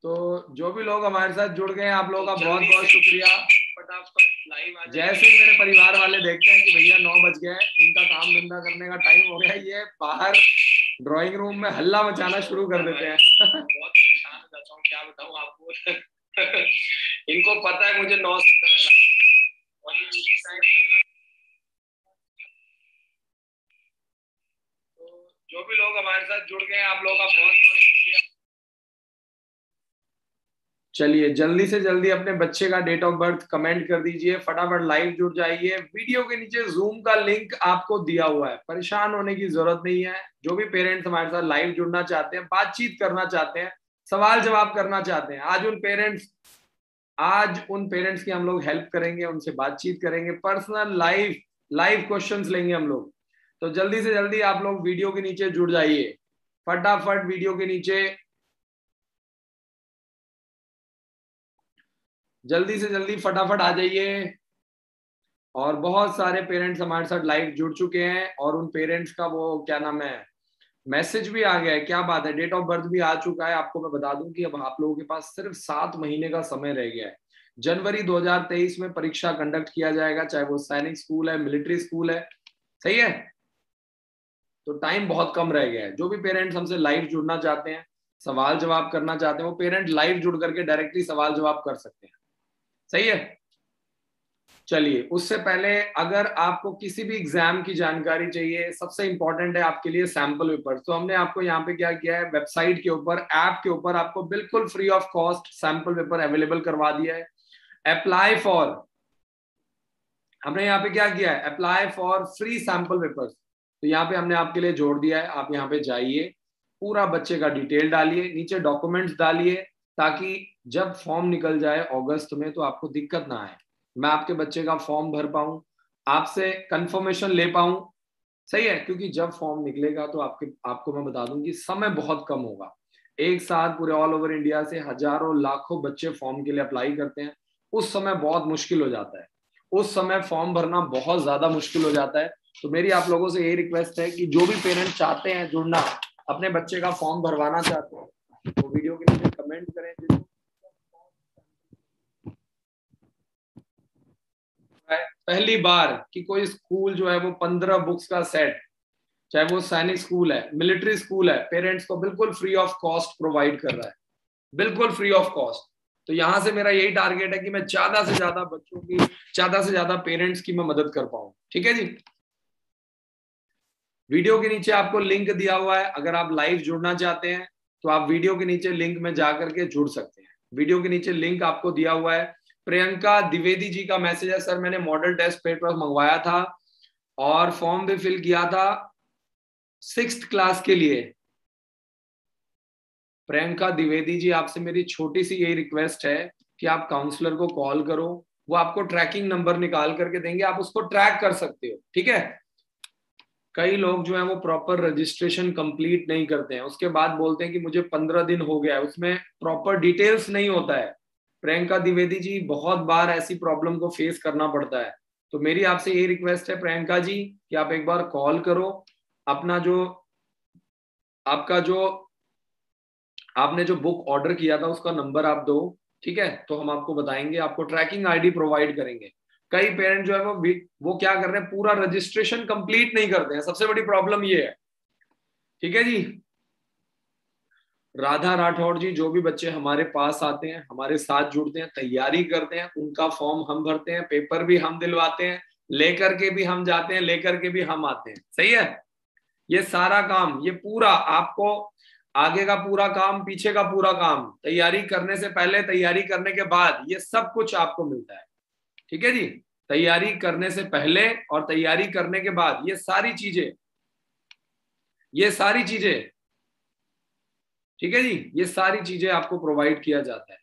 तो जो भी लोग हमारे साथ जुड़ गए हैं, आप लोगों का बहुत बहुत शुक्रिया। फटाफट लाइव आ जाए। जैसे ही मेरे परिवार वाले देखते हैं कि भैया 9 बज गए, इनका काम धंधा करने का टाइम हो गया, ये बाहर ड्राइंग रूम में हल्ला मचाना शुरू कर देते हैं। बहुत परेशान हो जाता हूँ, क्या बताऊँ आपको। इनको पता है मुझे 9 तो जो भी लोग हमारे साथ जुड़ गए हैं, आप लोगों का बहुत बहुत शुक्रिया। चलिए जल्दी से जल्दी अपने बच्चे का डेट ऑफ बर्थ कमेंट कर दीजिए, फटाफट लाइव जुड़ जाइए। वीडियो के नीचे जूम का लिंक आपको दिया हुआ है, परेशान होने की जरूरत नहीं है। जो भी पेरेंट्स हमारे साथ लाइव जुड़ना चाहते हैं, बातचीत करना चाहते हैं, सवाल जवाब करना चाहते हैं, आज उन पेरेंट्स की हम लोग हेल्प करेंगे, उनसे बातचीत करेंगे, पर्सनल लाइव क्वेश्चंस लेंगे हम लोग। तो जल्दी से जल्दी आप लोग वीडियो के नीचे जुड़ जाइए, फटाफट वीडियो के नीचे जल्दी से जल्दी फटाफट आ जाइए। और बहुत सारे पेरेंट्स हमारे साथ लाइव जुड़ चुके हैं, और उन पेरेंट्स का वो क्या नाम है, मैसेज भी आ गया है। क्या बात है, डेट ऑफ बर्थ भी आ चुका है। आपको मैं बता दूं कि अब आप लोगों के पास सिर्फ 7 महीने का समय रह गया है। जनवरी 2023 में परीक्षा कंडक्ट किया जाएगा, चाहे वो सैनिक स्कूल है, मिलिट्री स्कूल है, सही है। तो टाइम बहुत कम रह गया है। जो भी पेरेंट्स हमसे लाइव जुड़ना चाहते हैं, सवाल जवाब करना चाहते हैं, वो पेरेंट लाइव जुड़ करके डायरेक्टली सवाल जवाब कर सकते हैं, सही है। चलिए उससे पहले अगर आपको किसी भी एग्जाम की जानकारी चाहिए, सबसे इंपॉर्टेंट है आपके लिए सैंपल पेपर। तो हमने आपको यहाँ पे क्या किया है, वेबसाइट के ऊपर, ऐप के ऊपर आपको बिल्कुल free of cost sample paper available करवा दिया है। अप्लाई फॉर, हमने यहाँ पे क्या किया है, apply for free sample paper. तो यहाँ पे हमने आपके लिए जोड़ दिया है। आप यहाँ पे जाइए, पूरा बच्चे का डिटेल डालिए, नीचे डॉक्यूमेंट्स डालिए, ताकि जब फॉर्म निकल जाए अगस्त में तो आपको दिक्कत ना आए, मैं आपके बच्चे का फॉर्म भर पाऊं, आपसे कंफर्मेशन ले पाऊं, सही है। क्योंकि जब फॉर्म निकलेगा तो आपको मैं बता दूं कि समय बहुत कम होगा। एक साथ पूरे ऑल ओवर इंडिया से हजारों लाखों बच्चे फॉर्म के लिए अप्लाई करते हैं, उस समय बहुत मुश्किल हो जाता है, उस समय फॉर्म भरना बहुत ज्यादा मुश्किल हो जाता है। तो मेरी आप लोगों से यही रिक्वेस्ट है कि जो भी पेरेंट चाहते हैं जुड़ना, अपने बच्चे का फॉर्म भरवाना चाहते हैं, तो वीडियो के नीचे कमेंट करें। पहली बार कि कोई स्कूल जो है वो 15 बुक्स का सेट, चाहे वो सैनिक स्कूल है, मिलिट्री स्कूल है, पेरेंट्स को बिल्कुल फ्री ऑफ कॉस्ट प्रोवाइड कर रहा है, बिल्कुल फ्री ऑफ कॉस्ट। तो यहां से मेरा यही टारगेट है कि मैं ज्यादा से ज्यादा बच्चों की, ज्यादा से ज्यादा पेरेंट्स की मैं मदद कर पाऊं, ठीक है जी। वीडियो के नीचे आपको लिंक दिया हुआ है, अगर आप लाइव जुड़ना चाहते हैं तो आप वीडियो के नीचे लिंक में जाकर के जुड़ सकते हैं। वीडियो के नीचे लिंक आपको दिया हुआ है। प्रियंका द्विवेदी जी का मैसेज है, सर मैंने मॉडल टेस्ट पेपर मंगवाया था और फॉर्म भी फिल किया था 6th क्लास के लिए। प्रियंका द्विवेदी जी, आपसे मेरी छोटी सी यही रिक्वेस्ट है कि आप काउंसलर को कॉल करो, वो आपको ट्रैकिंग नंबर निकाल करके देंगे, आप उसको ट्रैक कर सकते हो, ठीक है। कई लोग जो है वो प्रॉपर रजिस्ट्रेशन कंप्लीट नहीं करते हैं, उसके बाद बोलते हैं कि मुझे 15 दिन हो गया है, उसमें प्रॉपर डिटेल्स नहीं होता है। प्रियंका द्विवेदी जी, बहुत बार ऐसी प्रॉब्लम को फेस करना पड़ता है। तो मेरी आपसे यही रिक्वेस्ट है प्रियंका जी कि आप एक बार कॉल करो, अपना जो आपका जो आपने जो बुक ऑर्डर किया था उसका नंबर आप दो, ठीक है। तो हम आपको बताएंगे, आपको ट्रैकिंग आईडी प्रोवाइड करेंगे। कई पेरेंट जो है वो क्या कर रहे हैं, पूरा रजिस्ट्रेशन कंप्लीट नहीं करते हैं, सबसे बड़ी प्रॉब्लम ये है, ठीक है जी। राधा राठौड़ जी, जो भी बच्चे हमारे पास आते हैं, हमारे साथ जुड़ते हैं, तैयारी करते हैं, उनका फॉर्म हम भरते हैं, पेपर भी हम दिलवाते हैं, लेकर के भी हम जाते हैं, लेकर के भी हम आते हैं, सही है। ये सारा काम, ये पूरा आपको, आगे का पूरा काम, पीछे का पूरा काम, तैयारी करने से पहले, तैयारी करने के बाद, ये सब कुछ आपको मिलता है, ठीक है जी। तैयारी करने से पहले और तैयारी करने के बाद ये सारी चीजें, ये सारी चीजें, ठीक है जी, ये सारी चीजें आपको प्रोवाइड किया जाता है।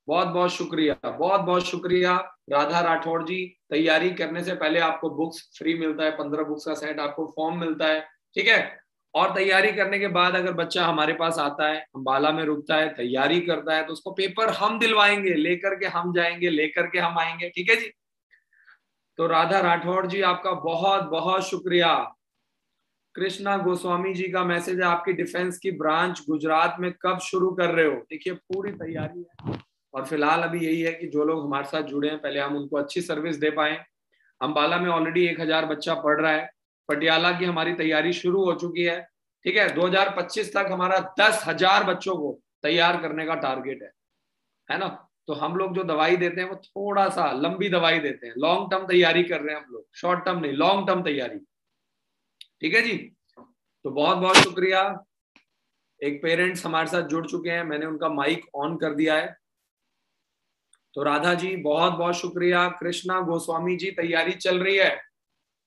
बहुत बहुत शुक्रिया, बहुत बहुत शुक्रिया राधा राठौड़ जी। तैयारी करने से पहले आपको बुक्स फ्री मिलता है, 15 बुक्स का सेट, आपको फॉर्म मिलता है, ठीक है। और तैयारी करने के बाद अगर बच्चा हमारे पास आता है, अंबाला में रुकता है, तैयारी करता है, तो उसको पेपर हम दिलवाएंगे, लेकर के हम जाएंगे, लेकर के हम आएंगे, ठीक है जी। तो राधा राठौड़ जी, आपका बहुत बहुत शुक्रिया। कृष्णा गोस्वामी जी का मैसेज है, आपकी डिफेंस की ब्रांच गुजरात में कब शुरू कर रहे हो? देखिए पूरी तैयारी है, और फिलहाल अभी यही है कि जो लोग हमारे साथ जुड़े हैं पहले हम उनको अच्छी सर्विस दे पाए। अंबाला में ऑलरेडी 1000 बच्चा पढ़ रहा है, पटियाला की हमारी तैयारी शुरू हो चुकी है। ठीक है, 2025 तक हमारा 10,000 बच्चों को तैयार करने का टारगेट है ना। तो हम लोग जो दवाई देते हैं वो थोड़ा सा लंबी दवाई देते हैं, लॉन्ग टर्म तैयारी कर रहे हैं हम लोग, शॉर्ट टर्म नहीं, लॉन्ग टर्म तैयारी। ठीक है जी, तो बहुत बहुत शुक्रिया। एक पेरेंट्स हमारे साथ जुड़ चुके हैं, मैंने उनका माइक ऑन कर दिया है। तो राधा जी बहुत बहुत शुक्रिया। कृष्णा गोस्वामी जी तैयारी चल रही है।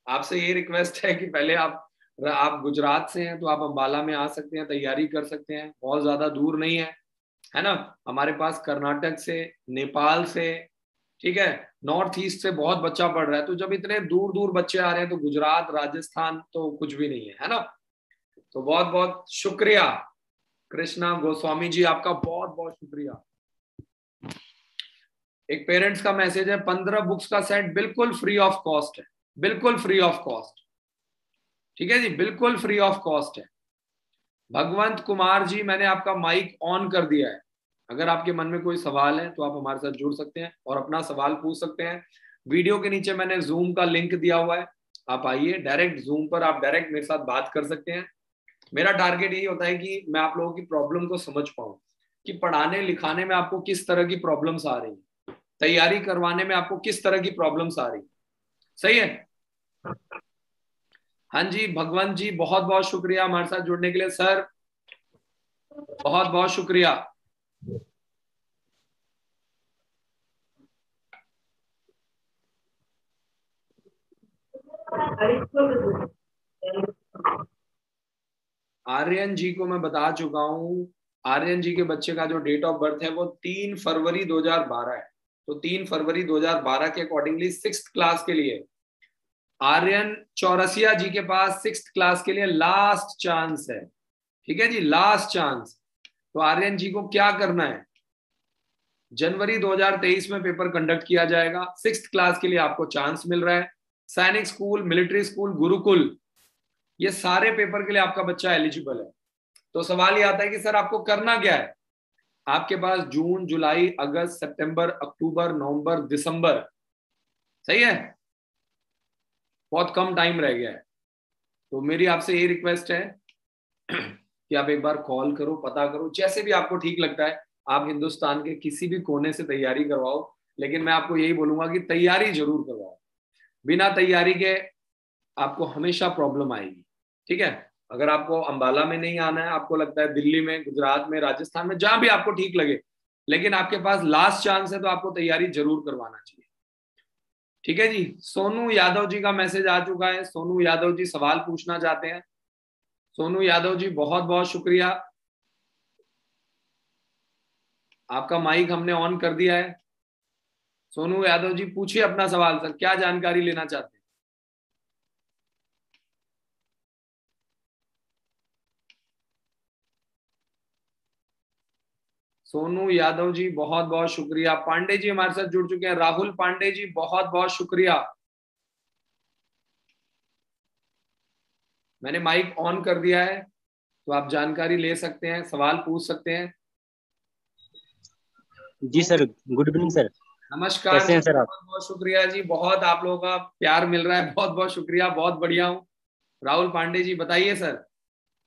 आपसे ये रिक्वेस्ट है कि पहले आप गुजरात से हैं तो आप अंबाला में आ सकते हैं, तैयारी कर सकते हैं, बहुत ज्यादा दूर नहीं है ना। हमारे पास कर्नाटक से, नेपाल से, ठीक है, नॉर्थ ईस्ट से बहुत बच्चा पढ़ रहा है। तो जब इतने दूर दूर बच्चे आ रहे हैं तो गुजरात राजस्थान तो कुछ भी नहीं है ना। तो बहुत बहुत शुक्रिया कृष्णा गोस्वामी जी, आपका बहुत बहुत शुक्रिया। एक पेरेंट्स का मैसेज है, 15 बुक्स का सेट बिल्कुल फ्री ऑफ कॉस्ट है, बिल्कुल फ्री ऑफ कॉस्ट। ठीक है जी, बिल्कुल फ्री ऑफ कॉस्ट है। भगवंत कुमार जी, मैंने आपका माइक ऑन कर दिया है। अगर आपके मन में कोई सवाल है तो आप हमारे साथ जुड़ सकते हैं और अपना सवाल पूछ सकते हैं। वीडियो के नीचे मैंने जूम का लिंक दिया हुआ है, आप आइए डायरेक्ट जूम पर, आप डायरेक्ट मेरे साथ बात कर सकते हैं। मेरा टारगेट यही होता है कि मैं आप लोगों की प्रॉब्लम को समझ पाऊं, कि पढ़ाने लिखाने में आपको किस तरह की प्रॉब्लम्स आ रही है, तैयारी करवाने में आपको किस तरह की प्रॉब्लम्स आ रही है। सही है। हाँ जी भगवंत जी, बहुत बहुत शुक्रिया हमारे साथ जुड़ने के लिए सर, बहुत बहुत शुक्रिया। आर्यन जी को मैं बता चुका हूं, आर्यन जी के बच्चे का जो डेट ऑफ बर्थ है वो 3 फरवरी 2012 है। तो 3 फरवरी 2012 के अकॉर्डिंगली 6th क्लास के लिए आर्यन चौरसिया जी के पास 6th क्लास के लिए लास्ट चांस है। ठीक है जी, लास्ट चांस। तो आर्यन जी को क्या करना है, जनवरी 2023 में पेपर कंडक्ट किया जाएगा, 6th क्लास के लिए आपको चांस मिल रहा है। सैनिक स्कूल, मिलिट्री स्कूल, गुरुकुल, ये सारे पेपर के लिए आपका बच्चा एलिजिबल है। तो सवाल ये आता है कि सर आपको करना क्या है। आपके पास जून, जुलाई, अगस्त, सितंबर, अक्टूबर, नवंबर, दिसंबर, सही है, बहुत कम टाइम रह गया है। तो मेरी आपसे ये रिक्वेस्ट है कि आप एक बार कॉल करो, पता करो, जैसे भी आपको ठीक लगता है। आप हिंदुस्तान के किसी भी कोने से तैयारी करवाओ, लेकिन मैं आपको यही बोलूंगा कि तैयारी जरूर करवाओ। बिना तैयारी के आपको हमेशा प्रॉब्लम आएगी। ठीक है, अगर आपको अंबाला में नहीं आना है, आपको लगता है दिल्ली में, गुजरात में, राजस्थान में, जहां भी आपको ठीक लगे, लेकिन आपके पास लास्ट चांस है तो आपको तैयारी जरूर करवाना चाहिए। ठीक है जी। सोनू यादव जी का मैसेज आ चुका है, सोनू यादव जी सवाल पूछना चाहते हैं। सोनू यादव जी बहुत बहुत शुक्रिया, आपका माइक हमने ऑन कर दिया है। सोनू यादव जी पूछिए अपना सवाल, सर क्या जानकारी लेना चाहते हैं। सोनू यादव जी बहुत बहुत शुक्रिया। पांडे जी हमारे साथ जुड़ चुके हैं, राहुल पांडे जी बहुत बहुत शुक्रिया। मैंने माइक ऑन कर दिया है, तो आप जानकारी ले सकते हैं, सवाल पूछ सकते हैं। जी सर, गुड इवनिंग सर। नमस्कार कैसे जी, हैं सर आप? बहुत बहुत शुक्रिया जी, बहुत आप लोगों का प्यार मिल रहा है, बहुत बहुत शुक्रिया, बहुत बढ़िया हूँ। राहुल पांडे जी बताइए सर।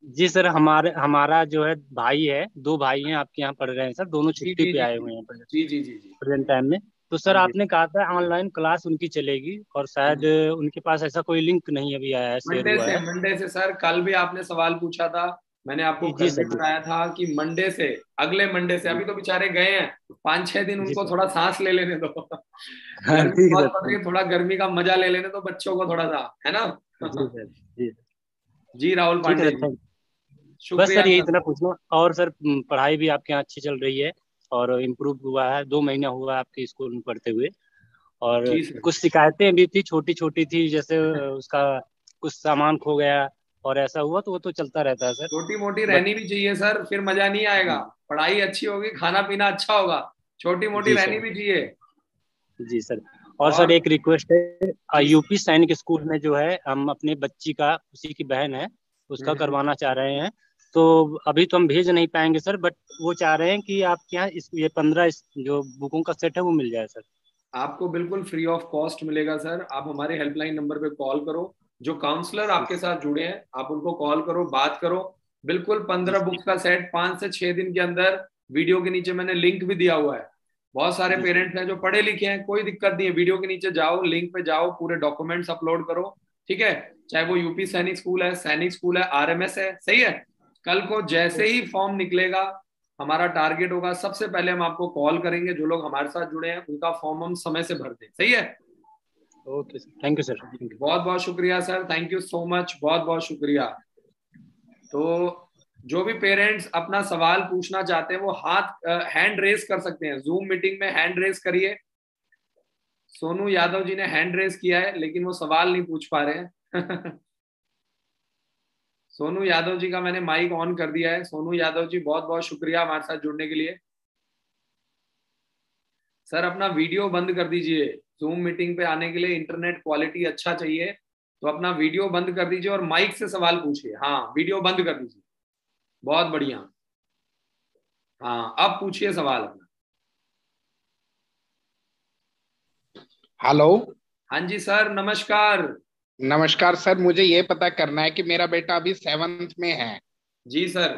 जी सर, हमारे हमारा जो है भाई है, दो भाई हैं आपके यहाँ पढ़ रहे हैं सर, दोनों जी छुट्टी जी पे जी आए जी हुए हैं जी जी जी जी। प्रेजेंट टाइम में। तो हाँ सर जी। आपने कहा था ऑनलाइन क्लास उनकी चलेगी, और शायद उनके पास ऐसा कोई लिंक नहीं अभी आया है, शेयर हुआ है। मंडे से सर, कल भी आपने सवाल पूछा था, मैंने आपको जी जी कल भी सर, जी बताया था कि मंडे से, अगले मंडे से, जी अभी तो बेचारे गए हैं 5-6 दिन, जी उनको सर। थोड़ा सांस ले लेने दो। हाँ गर्मी ठीक है बहुत पड़ रही सर। है, थोड़ा गर्मी का मजा ले लेने दो बच्चों को थोड़ा सा, है ना। जी सर, जी जी राहुल ठीक है पांडे सर, जी, थैंक। बस शुक्रिया सर यही सर। इतना पूछना। और सर पढ़ाई भी आपके यहाँ अच्छी चल रही है, और इम्प्रूव हुआ है, 2 महीना हुआ है आपके स्कूल में पढ़ते हुए। और जी सर। कुछ शिकायतें भी थी, छोटी छोटी थी, जैसे उसका कुछ सामान खो गया और ऐसा हुआ, तो वो तो चलता रहता है सर। छोटी मोटी बट रहनी भी चाहिए सर, फिर मजा नहीं आएगा। जी पढ़ाई अच्छी होगी, खाना पीना अच्छा होगा, छोटी मोटी जी रहनी सर, भी चाहिए। जी सर। और सर और एक रिक्वेस्ट है, जी यूपी सैनिक स्कूल में जो है, हम अपने बच्ची का, उसी की बहन है, उसका करवाना चाह रहे हैं। तो अभी तो हम भेज नहीं पाएंगे सर, बट वो चाह रहे हैं कि आपके यहाँ ये 15 जो बुकों का सेट है वो मिल जाए सर। आपको बिल्कुल फ्री ऑफ कॉस्ट मिलेगा सर। आप हमारे हेल्पलाइन नंबर पे कॉल करो, जो काउंसलर जी आपके साथ जुड़े हैं आप उनको कॉल करो, बात करो। बिल्कुल जी 15 सर। बुक्स का सेट 5 से 6 दिन के अंदर। वीडियो के नीचे मैंने लिंक भी दिया हुआ है। बहुत सारे जी सर। पेरेंट्स हैं जो पढ़े लिखे हैं, कोई दिक्कत नहीं है, वीडियो के नीचे जाओ, लिंक पे जाओ, पूरे डॉक्यूमेंट्स अपलोड करो। ठीक है, चाहे वो यूपी सैनिक स्कूल है, सैनिक स्कूल है, आरएमएस है, सही है। कल को जैसे ही फॉर्म निकलेगा, हमारा टारगेट होगा सबसे पहले हम आपको कॉल करेंगे, जो लोग हमारे साथ जुड़े हैं उनका फॉर्म हम समय से भर दें, सही है। Okay sir, thank you sir, thank you. बहुत बहुत शुक्रिया sir, thank you so much, बहुत बहुत शुक्रिया। तो जो भी पेरेंट्स अपना सवाल पूछना चाहते हैं वो हाथ हैंड रेस कर सकते हैं, जूम मीटिंग में हैंड रेस करिए। सोनू यादव जी ने हैंड रेस किया है लेकिन वो सवाल नहीं पूछ पा रहे हैं। सोनू यादव जी का मैंने माइक ऑन कर दिया है। सोनू यादव जी बहुत बहुत शुक्रिया हमारे साथ जुड़ने के लिए। सर अपना वीडियो बंद कर दीजिए, जूम मीटिंग पे आने के लिए इंटरनेट क्वालिटी अच्छा चाहिए, तो अपना वीडियो बंद कर दीजिए और माइक से सवाल पूछिए। हाँ, वीडियो बंद कर दीजिए, बहुत बढ़िया। हाँ, अब पूछिए सवाल अपना। हेलो। हाँ जी सर, नमस्कार। नमस्कार सर, मुझे ये पता करना है कि मेरा बेटा अभी 7th में है, जी सर।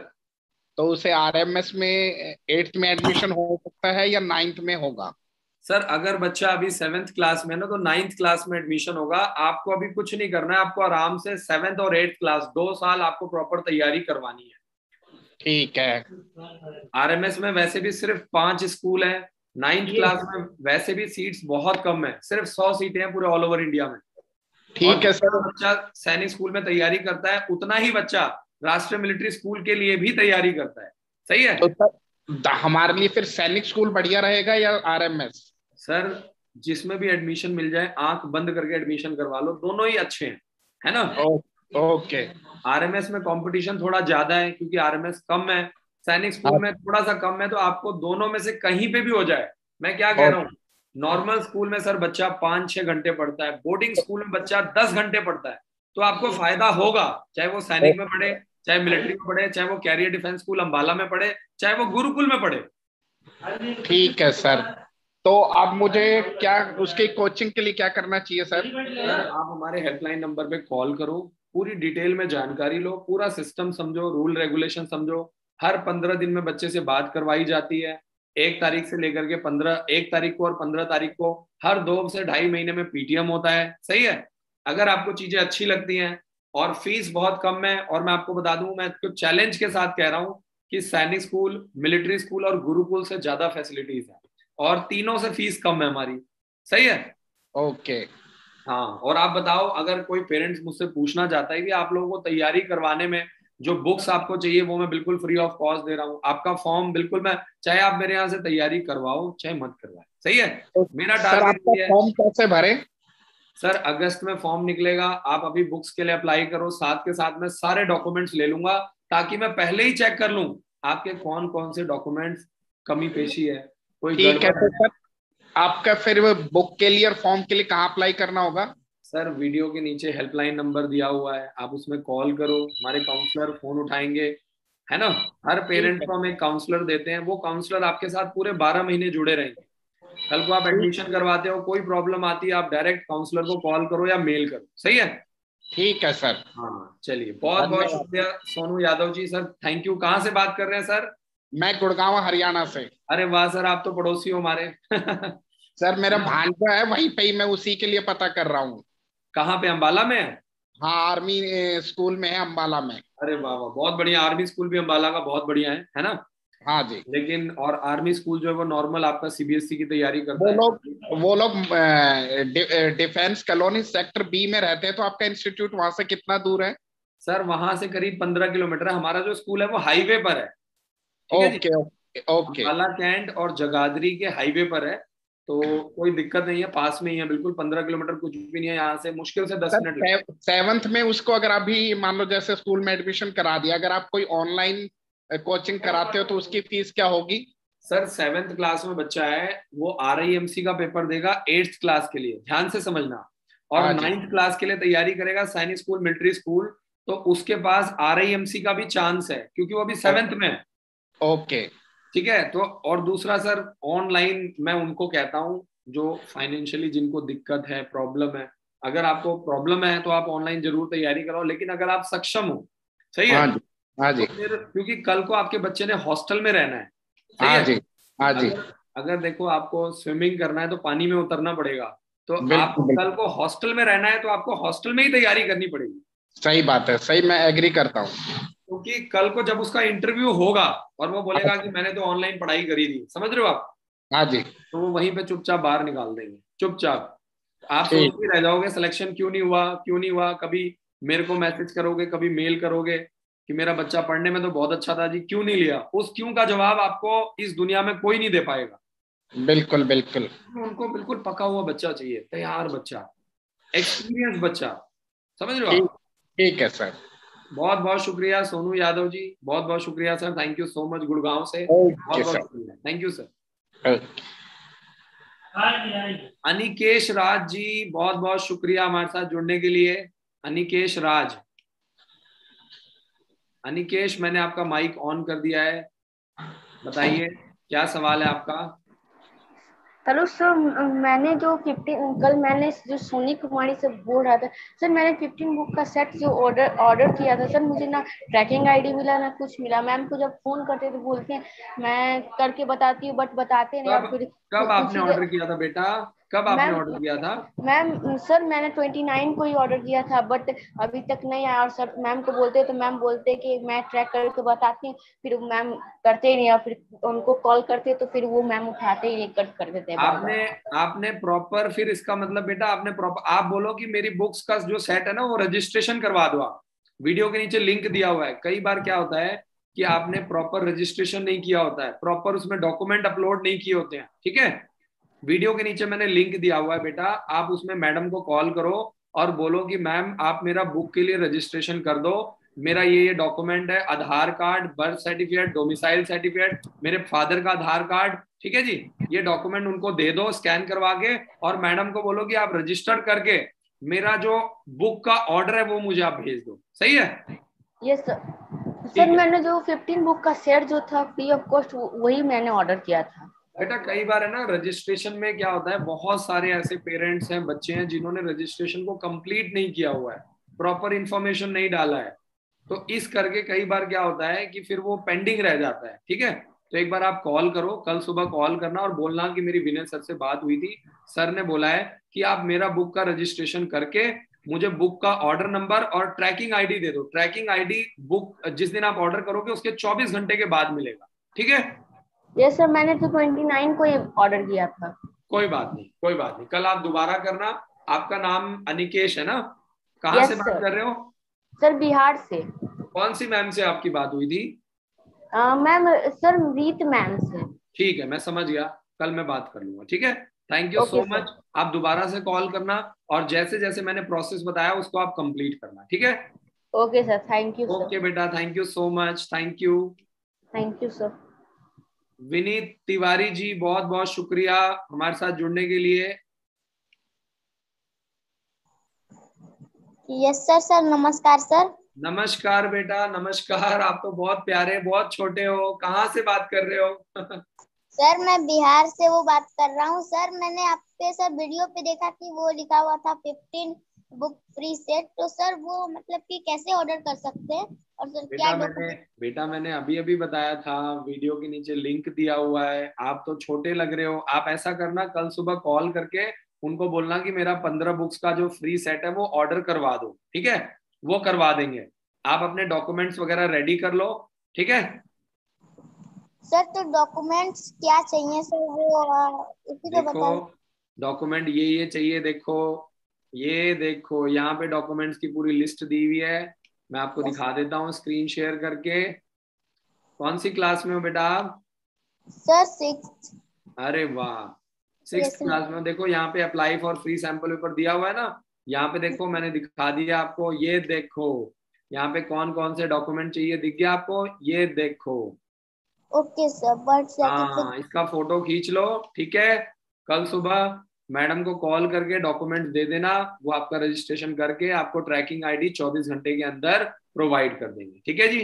तो उसे आरएमएस में 8th में एडमिशन हो सकता है या 9th में होगा? सर अगर बच्चा अभी 7th क्लास में है ना, तो 9th क्लास में एडमिशन होगा। आपको अभी कुछ नहीं करना है, आपको आराम से 7th और 8th क्लास 2 साल आपको प्रॉपर तैयारी करवानी है। ठीक है। आरएमएस में वैसे भी सिर्फ 5 स्कूल हैं। 9th क्लास में वैसे भी सीट्स बहुत कम है, सिर्फ 100 सीटें हैं पूरे ऑल ओवर इंडिया में। और ठीक है जितना सर। बच्चा सैनिक स्कूल में तैयारी करता है उतना ही बच्चा राष्ट्रीय मिलिट्री स्कूल के लिए भी तैयारी करता है, सही है। तो सर हमारे लिए फिर सैनिक स्कूल बढ़िया रहेगा या आरएमएस? सर जिसमें भी एडमिशन मिल जाए आंख बंद करके एडमिशन करवा लो, दोनों ही अच्छे हैं, है ना। ओके। आरएमएस में कंपटीशन थोड़ा ज्यादा है क्योंकि आरएमएस कम है, सैनिक स्कूल में थोड़ा सा कम है, तो आपको दोनों में से कहीं पे भी हो जाए। मैं क्या कह रहा हूँ, नॉर्मल स्कूल में सर बच्चा 5-6 घंटे पढ़ता है, बोर्डिंग स्कूल में बच्चा 10 घंटे पढ़ता है, तो आपको फायदा होगा, चाहे वो सैनिक में पढ़े, चाहे मिलिट्री में पढ़े, चाहे वो कैरियर डिफेंस स्कूल अंबाला में पढ़े, चाहे वो गुरुकुल में पढ़े। ठीक है सर। तो आप मुझे क्या उसकी कोचिंग के लिए क्या करना चाहिए सर? सर आप हमारे हेल्पलाइन नंबर पे कॉल करो, पूरी डिटेल में जानकारी लो, पूरा सिस्टम समझो, रूल रेगुलेशन समझो। हर 15 दिन में बच्चे से बात करवाई जाती है। 1 तारीख से लेकर के 1 तारीख को और 15 तारीख को हर 2 से ढाई महीने में पीटीएम होता है, सही है। अगर आपको चीजें अच्छी लगती हैं और फीस बहुत कम है, और मैं आपको बता दूं, मैं कुछ चैलेंज के साथ कह रहा हूं कि सैनिक स्कूल, मिलिट्री स्कूल और गुरुकुल से ज्यादा फैसिलिटीज है, और तीनों से फीस कम है हमारी, सही है। ओके। हाँ, और आप बताओ, अगर कोई पेरेंट्स मुझसे पूछना चाहता है कि आप लोगों को तैयारी करवाने में जो बुक्स आपको चाहिए वो मैं बिल्कुल फ्री ऑफ कॉस्ट दे रहा हूँ। आपका फॉर्म बिल्कुल मैं, चाहे आप मेरे यहाँ से तैयारी करवाओ चाहे मत करवाए, सही है। तो मेरा सर टारगेट आपका ये है। फॉर्म कैसे भरे? सर अगस्त में फॉर्म निकलेगा, आप अभी बुक्स के लिए अप्लाई करो, साथ के साथ मैं सारे डॉक्यूमेंट्स ले लूंगा, ताकि मैं पहले ही चेक कर लूं आपके कौन कौन से डॉक्यूमेंट्स कमी पेशी है, कोई ठीक है गड़बड़ तो है। सर आपका फिर वो बुक के लिए और फॉर्म के लिए कहाँ अप्लाई करना होगा? सर वीडियो के नीचे हेल्पलाइन नंबर दिया हुआ है, आप उसमें कॉल करो, हमारे काउंसलर फोन उठाएंगे, है ना। हर ठीक पेरेंट है। को हम एक काउंसलर देते हैं, वो काउंसलर आपके साथ पूरे 12 महीने जुड़े रहेंगे। कल को आप ठीक। एडमिशन करवाते हो, कोई प्रॉब्लम आती है, आप डायरेक्ट काउंसलर को कॉल करो या मेल करो, सही है। ठीक है सर। हाँ चलिए, बहुत बहुत धन्यवाद। शुक्रिया Sonu Yadav ji, sir thank you. कहाँ से बात कर रहे हैं सर? मैं गुड़गांव हरियाणा से। अरे वाह सर, आप तो पड़ोसी हो हमारे। सर मेरा भांजा है वहीं पे ही, मैं उसी के लिए पता कर रहा हूँ। कहाँ पे, अंबाला में है? हाँ, आर्मी स्कूल में है अम्बाला में। अरे वाह वाह, बहुत बढ़िया। आर्मी स्कूल भी अंबाला का बहुत बढ़िया है ना। हाँ जी। लेकिन और आर्मी स्कूल जो है वो नॉर्मल आपका सीबीएसई की तैयारी करता वो है। लोग वो लोग डिफेंस कॉलोनी सेक्टर बी में रहते हैं, तो आपका इंस्टीट्यूट वहां से कितना दूर है? सर वहां से करीब 15 किलोमीटर है। हमारा जो स्कूल है वो हाईवे पर है, ठीक है जी। Okay okay okay. Ambala cantt और जगाधरी के हाईवे पर है, तो कोई दिक्कत नहीं है, पास में ही है बिल्कुल। 15 किलोमीटर कुछ भी नहीं है यहाँ से, मुश्किल से 10 मिनट लगते हैं। 7th में उसको अगर अभी मान लो जैसे स्कूल में एडमिशन करा दिया, अगर आप कोई ऑनलाइन कोचिंग कराते हो तो उसकी फीस क्या होगी? सर 7th क्लास में बच्चा है, वो RIMC का पेपर देगा 8th क्लास के लिए, ध्यान से समझना। और हाँ जी। 9th क्लास के लिए तैयारी करेगा सैनिक स्कूल, मिलिट्री स्कूल, तो उसके पास RIMC का भी चांस है, क्योंकि वो अभी 7th में है। ओके, ठीक है। तो और दूसरा सर, ऑनलाइन मैं उनको कहता हूँ जो फाइनेंशियली जिनको दिक्कत है, प्रॉब्लम है, अगर आपको प्रॉब्लम है तो आप ऑनलाइन जरूर तैयारी कराओ, लेकिन अगर आप सक्षम हो, सही है, हाँ जी, हाँ जी, तो फिर क्योंकि कल को आपके बच्चे ने हॉस्टल में रहना है, सही हाँ है। जी, हाँ जी, अगर अगर देखो आपको स्विमिंग करना है तो पानी में उतरना पड़ेगा, तो आपको बिल्कुल कल बिल्कुल, को हॉस्टल में रहना है तो आपको हॉस्टल में ही तैयारी करनी पड़ेगी, सही बात है, सही, मैं एग्री करता हूँ। क्योंकि कल को जब उसका इंटरव्यू होगा और वो हाँ बोलेगा कि मैंने तो ऑनलाइन पढ़ाई करी थी, समझ रहे हो आप, हाँ जी, तो वो वहीं पे चुपचाप बाहर निकाल देंगे, चुपचाप। आप ठीक, सोचते रह जाओगे सिलेक्शन क्यों नहीं हुआ, क्यों नहीं हुआ। कभी मेरे को मैसेज करोगे, कभी मेल करोगे कि मेरा बच्चा पढ़ने में तो बहुत अच्छा था जी, क्यों नहीं लिया। उस क्यों का जवाब आपको इस दुनिया में कोई नहीं दे पाएगा। बिल्कुल बिल्कुल, उनको बिल्कुल पका हुआ बच्चा चाहिए, तैयार बच्चा, एक्सपीरियंस बच्चा, समझ रहे हो ठीक, आप। ठीक है सर। बहुत बहुत शुक्रिया सोनू यादव जी, बहुत बहुत शुक्रिया sir, thank you so much, Gurgaon से, बहुत ओके बहुत सर, शुक्रिया, thank you sir. Okay, Anikesh Raj ji, बहुत बहुत शुक्रिया हमारे साथ जुड़ने के लिए। अनिकेश राज, अनिकेश मैंने आपका माइक ऑन कर दिया है, बताइए क्या सवाल है आपका। हेलो सर, मैंने जो 15 कल मैंने जो सोनी कुमारी से बोल रहा था सर, मैंने 15 बुक का सेट जो ऑर्डर किया था सर, मुझे ना ट्रैकिंग आईडी मिला ना कुछ मिला। मैम को जब फोन करते तो बोलते हैं मैं करके बताती हूँ, बट बताते नहीं। और कब फिर कब कुछ आपने ही ऑर्डर किया था बेटा, कब आपने मैम ऑर्डर किया था। मैम सर मैंने 29 को ही ऑर्डर किया था, बट अभी तक नहीं आया। और सर मैम को बोलते तो मैम बोलते कि मैं ट्रैक करके बताती हूँ, फिर मैम करते ही नहीं। और फिर उनको कॉल करते तो फिर वो मैम उठाते ही नहीं, कट कर देते हैं बार आपने बार। आपने प्रॉपर, फिर इसका मतलब बेटा आपने प्रॉपर, आप बोलो कि मेरी बुक्स का जो सेट है ना वो रजिस्ट्रेशन करवा दो आप। वीडियो के नीचे लिंक दिया हुआ है। कई बार क्या होता है कि आपने प्रॉपर रजिस्ट्रेशन नहीं किया होता है, प्रॉपर उसमें डॉक्यूमेंट अपलोड नहीं किए होते हैं, ठीक है। वीडियो के नीचे मैंने लिंक दिया हुआ है बेटा, आप उसमें मैडम को कॉल करो और बोलो कि मैम आप मेरा बुक के लिए रजिस्ट्रेशन कर दो, मेरा ये डॉक्यूमेंट है, Aadhaar card, birth certificate, domicile certificate, मेरे फादर का आधार कार्ड, ठीक है जी। ये डॉक्यूमेंट उनको दे दो स्कैन करवा के, और मैडम को बोलो कि आप रजिस्टर करके मेरा जो बुक का ऑर्डर है वो मुझे आप भेज दो, सही है। Yes sir. सर ठीक है मैंने जो 15 बुक का सेट जो था फ्री ऑफ कॉस्ट वही मैंने ऑर्डर किया था। बेटा, कई बार है ना रजिस्ट्रेशन में क्या होता है, बहुत सारे ऐसे पेरेंट्स हैं, बच्चे हैं जिन्होंने रजिस्ट्रेशन को कंप्लीट नहीं किया हुआ है, प्रॉपर इंफॉर्मेशन नहीं डाला है, तो इस करके कई बार क्या होता है कि फिर वो पेंडिंग रह जाता है, ठीक है। तो एक बार आप कॉल करो, कल सुबह कॉल करना और बोलना कि मेरी विनय सर से बात हुई थी, सर ने बोला है कि आप मेरा बुक का रजिस्ट्रेशन करके मुझे बुक का ऑर्डर नंबर और ट्रैकिंग आईडी दे दो। ट्रैकिंग आईडी बुक जिस दिन आप ऑर्डर करोगे उसके 24 घंटे के बाद मिलेगा, ठीक है। यस सर, मैंने तो 29 को ही ऑर्डर किया था। कोई बात नहीं, कोई बात नहीं, कल आप दोबारा करना। आपका नाम अनिकेश है ना, कहाँ से यस बात सर। कर रहे हो। सर बिहार से। कौन सी मैम से आपकी बात हुई थी। मैम सर रीत मैम से। ठीक है, मैं समझ गया, कल मैं बात कर लूंगा, ठीक है। Thank you okay so sir. Much. आप दोबारा से कॉल करना और जैसे जैसे मैंने प्रोसेस बताया उसको आप कंप्लीट करना, ठीक है। Okay sir, thank you okay sir. बेटा, thank you so much, thank you. Thank you sir. Vineet Tiwari ji, बहुत बहुत शुक्रिया हमारे साथ जुड़ने के लिए। Yes sir. सर नमस्कार सर। नमस्कार बेटा, नमस्कार। आप तो बहुत प्यारे, बहुत छोटे हो, कहाँ से बात कर रहे हो। सर मैं बिहार से वो बात कर रहा हूँ सर। मैंने आपके सर वीडियो पे देखा कि वो लिखा हुआ था 15 बुक फ्री सेट, तो सर वो मतलब कि कैसे ऑर्डर कर सकते हैं और सर क्या डॉक्यूमेंट। बेटा मैंने अभी अभी बताया था, वीडियो के नीचे लिंक दिया हुआ है। आप तो छोटे लग रहे हो, आप ऐसा करना कल सुबह कॉल करके उनको बोलना कि मेरा 15 बुक्स का जो फ्री सेट है वो ऑर्डर करवा दो, ठीक है। वो करवा देंगे। आप अपने डॉक्यूमेंट्स वगैरह रेडी कर लो, ठीक है। सर तो डॉक्यूमेंट्स क्या चाहिए सर, वो उसी पे देखो बता। डॉक्यूमेंट ये चाहिए, देखो ये देखो, यहाँ पे डॉक्यूमेंट्स की पूरी लिस्ट दी हुई है। मैं आपको दिखा देता हूँ स्क्रीन शेयर करके। कौन सी क्लास में हो बेटा आप। Sir 6th। अरे वाह, 6th क्लास में हो। देखो यहाँ पे apply for free sample paper दिया हुआ है ना, यहाँ पे देखो मैंने दिखा दिया आपको, ये देखो यहाँ पे कौन कौन से डॉक्यूमेंट चाहिए, दिख गया आपको, ये देखो। Okay sir, birth certificate. हाँ, इसका फोटो खींच लो, ठीक है। कल सुबह मैडम को कॉल करके डॉक्यूमेंट दे देना, वो आपका रजिस्ट्रेशन करके आपको ट्रैकिंग आईडी 24 घंटे के अंदर प्रोवाइड कर देंगे। ठीक है जी,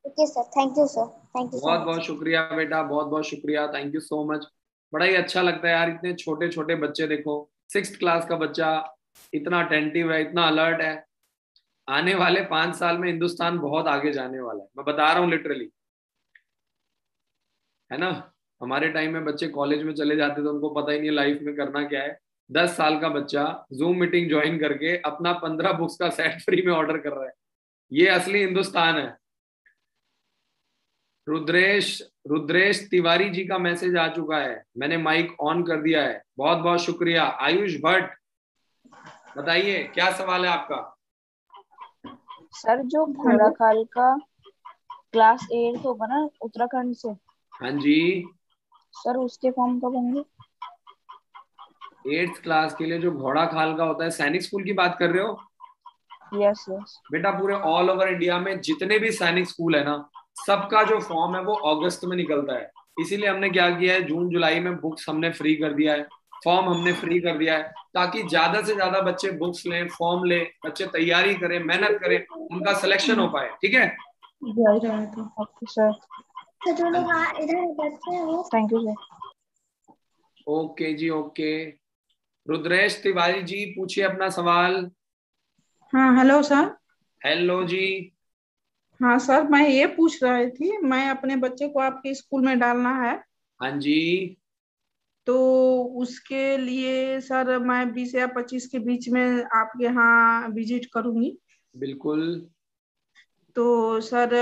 okay sir, thank you sir, thank you so बहुत मच। बहुत शुक्रिया बेटा, बहुत बहुत शुक्रिया, थैंक यू सो मच। बड़ा ही अच्छा लगता है यार, इतने छोटे छोटे बच्चे, देखो 6th क्लास का बच्चा इतना अटेंटिव है, इतना अलर्ट है। आने वाले 5 साल में हिंदुस्तान बहुत आगे जाने वाला है, मैं बता रहा हूँ लिटरली, है ना। हमारे टाइम में बच्चे कॉलेज में चले जाते थे, उनको पता ही नहीं लाइफ में करना क्या है। 10 साल का बच्चा जूम मीटिंग ज्वाइन करके अपना 15 बुक्स का सेट फ्री में ऑर्डर कर रहा है। ये असली हिंदुस्तान है। रुद्रेश रुद्रेश तिवारी जी का मैसेज आ चुका है, मैंने माइक ऑन कर दिया है, बहुत बहुत शुक्रिया। आयुष भट्ट, बताइए क्या सवाल है आपका। सर जो घोड़ा खाल का क्लास 8 होगा ना उत्तराखंड से, हाँ जी, सर उसके फॉर्म कब होंगे? 8th क्लास के लिए जो घोड़ा खाल का होता है, सैनिक स्कूल की बात कर रहे हो यस यस। बेटा? पूरे ऑल ओवर इंडिया में जितने भी सैनिक स्कूल है ना, सबका जो फॉर्म है वो अगस्त में निकलता है। इसीलिए हमने क्या किया है, जून जुलाई में बुक्स हमने फ्री कर दिया है, फॉर्म हमने फ्री कर दिया है, ताकि ज्यादा से ज्यादा बच्चे बुक्स लें, फॉर्म लें, बच्चे तैयारी करें, मेहनत करें, उनका सिलेक्शन हो पाए। ठीक है, okay sir, thank you sir. Okay जी, ओके। रुद्रेश तिवारी जी, पूछिए अपना सवाल। हाँ हेलो सर। हेलो जी। हाँ सर, मैं ये पूछ रही थी, मैं अपने बच्चे को आपके स्कूल में डालना है, हाँ जी, तो उसके लिए सर मैं 20 या 25 के बीच में आपके यहाँ विजिट करूंगी। बिल्कुल। तो सर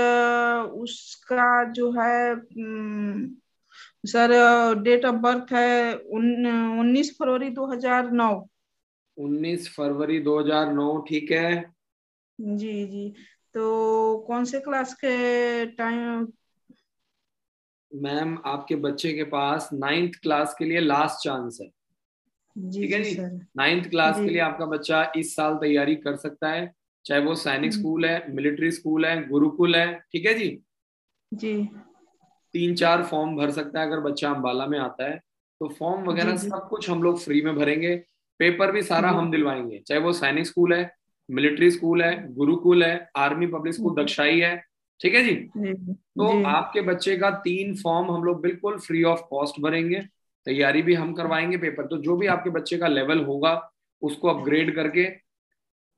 उसका जो है सर डेट ऑफ बर्थ है 19 फरवरी 2009। 19 फरवरी 2009, ठीक है। जी जी, तो कौन से क्लास के टाइम? मैम आपके बच्चे के पास 9th क्लास के लिए लास्ट चांस है। जी ठीक है जी जी, सर। 9th क्लास जी के लिए आपका बच्चा इस साल तैयारी कर सकता है, चाहे वो सैनिक स्कूल है, मिलिट्री स्कूल है, गुरुकुल है। ठीक है जी, जी 3-4 फॉर्म भर सकता है अगर बच्चा अंबाला में आता है। तो फॉर्म जी वगैरह जी सब कुछ हम लोग फ्री में भरेंगे, पेपर भी सारा जी हम दिलवाएंगे, चाहे वो सैनिक स्कूल है, मिलिट्री स्कूल है, गुरुकुल है, आर्मी पब्लिक स्कूल दक्षाई है। ठीक है जी, जी तो जी आपके बच्चे का 3 फॉर्म हम लोग बिल्कुल फ्री ऑफ कॉस्ट भरेंगे, तैयारी भी हम करवाएंगे, पेपर तो जो भी आपके बच्चे का लेवल होगा उसको अपग्रेड करके,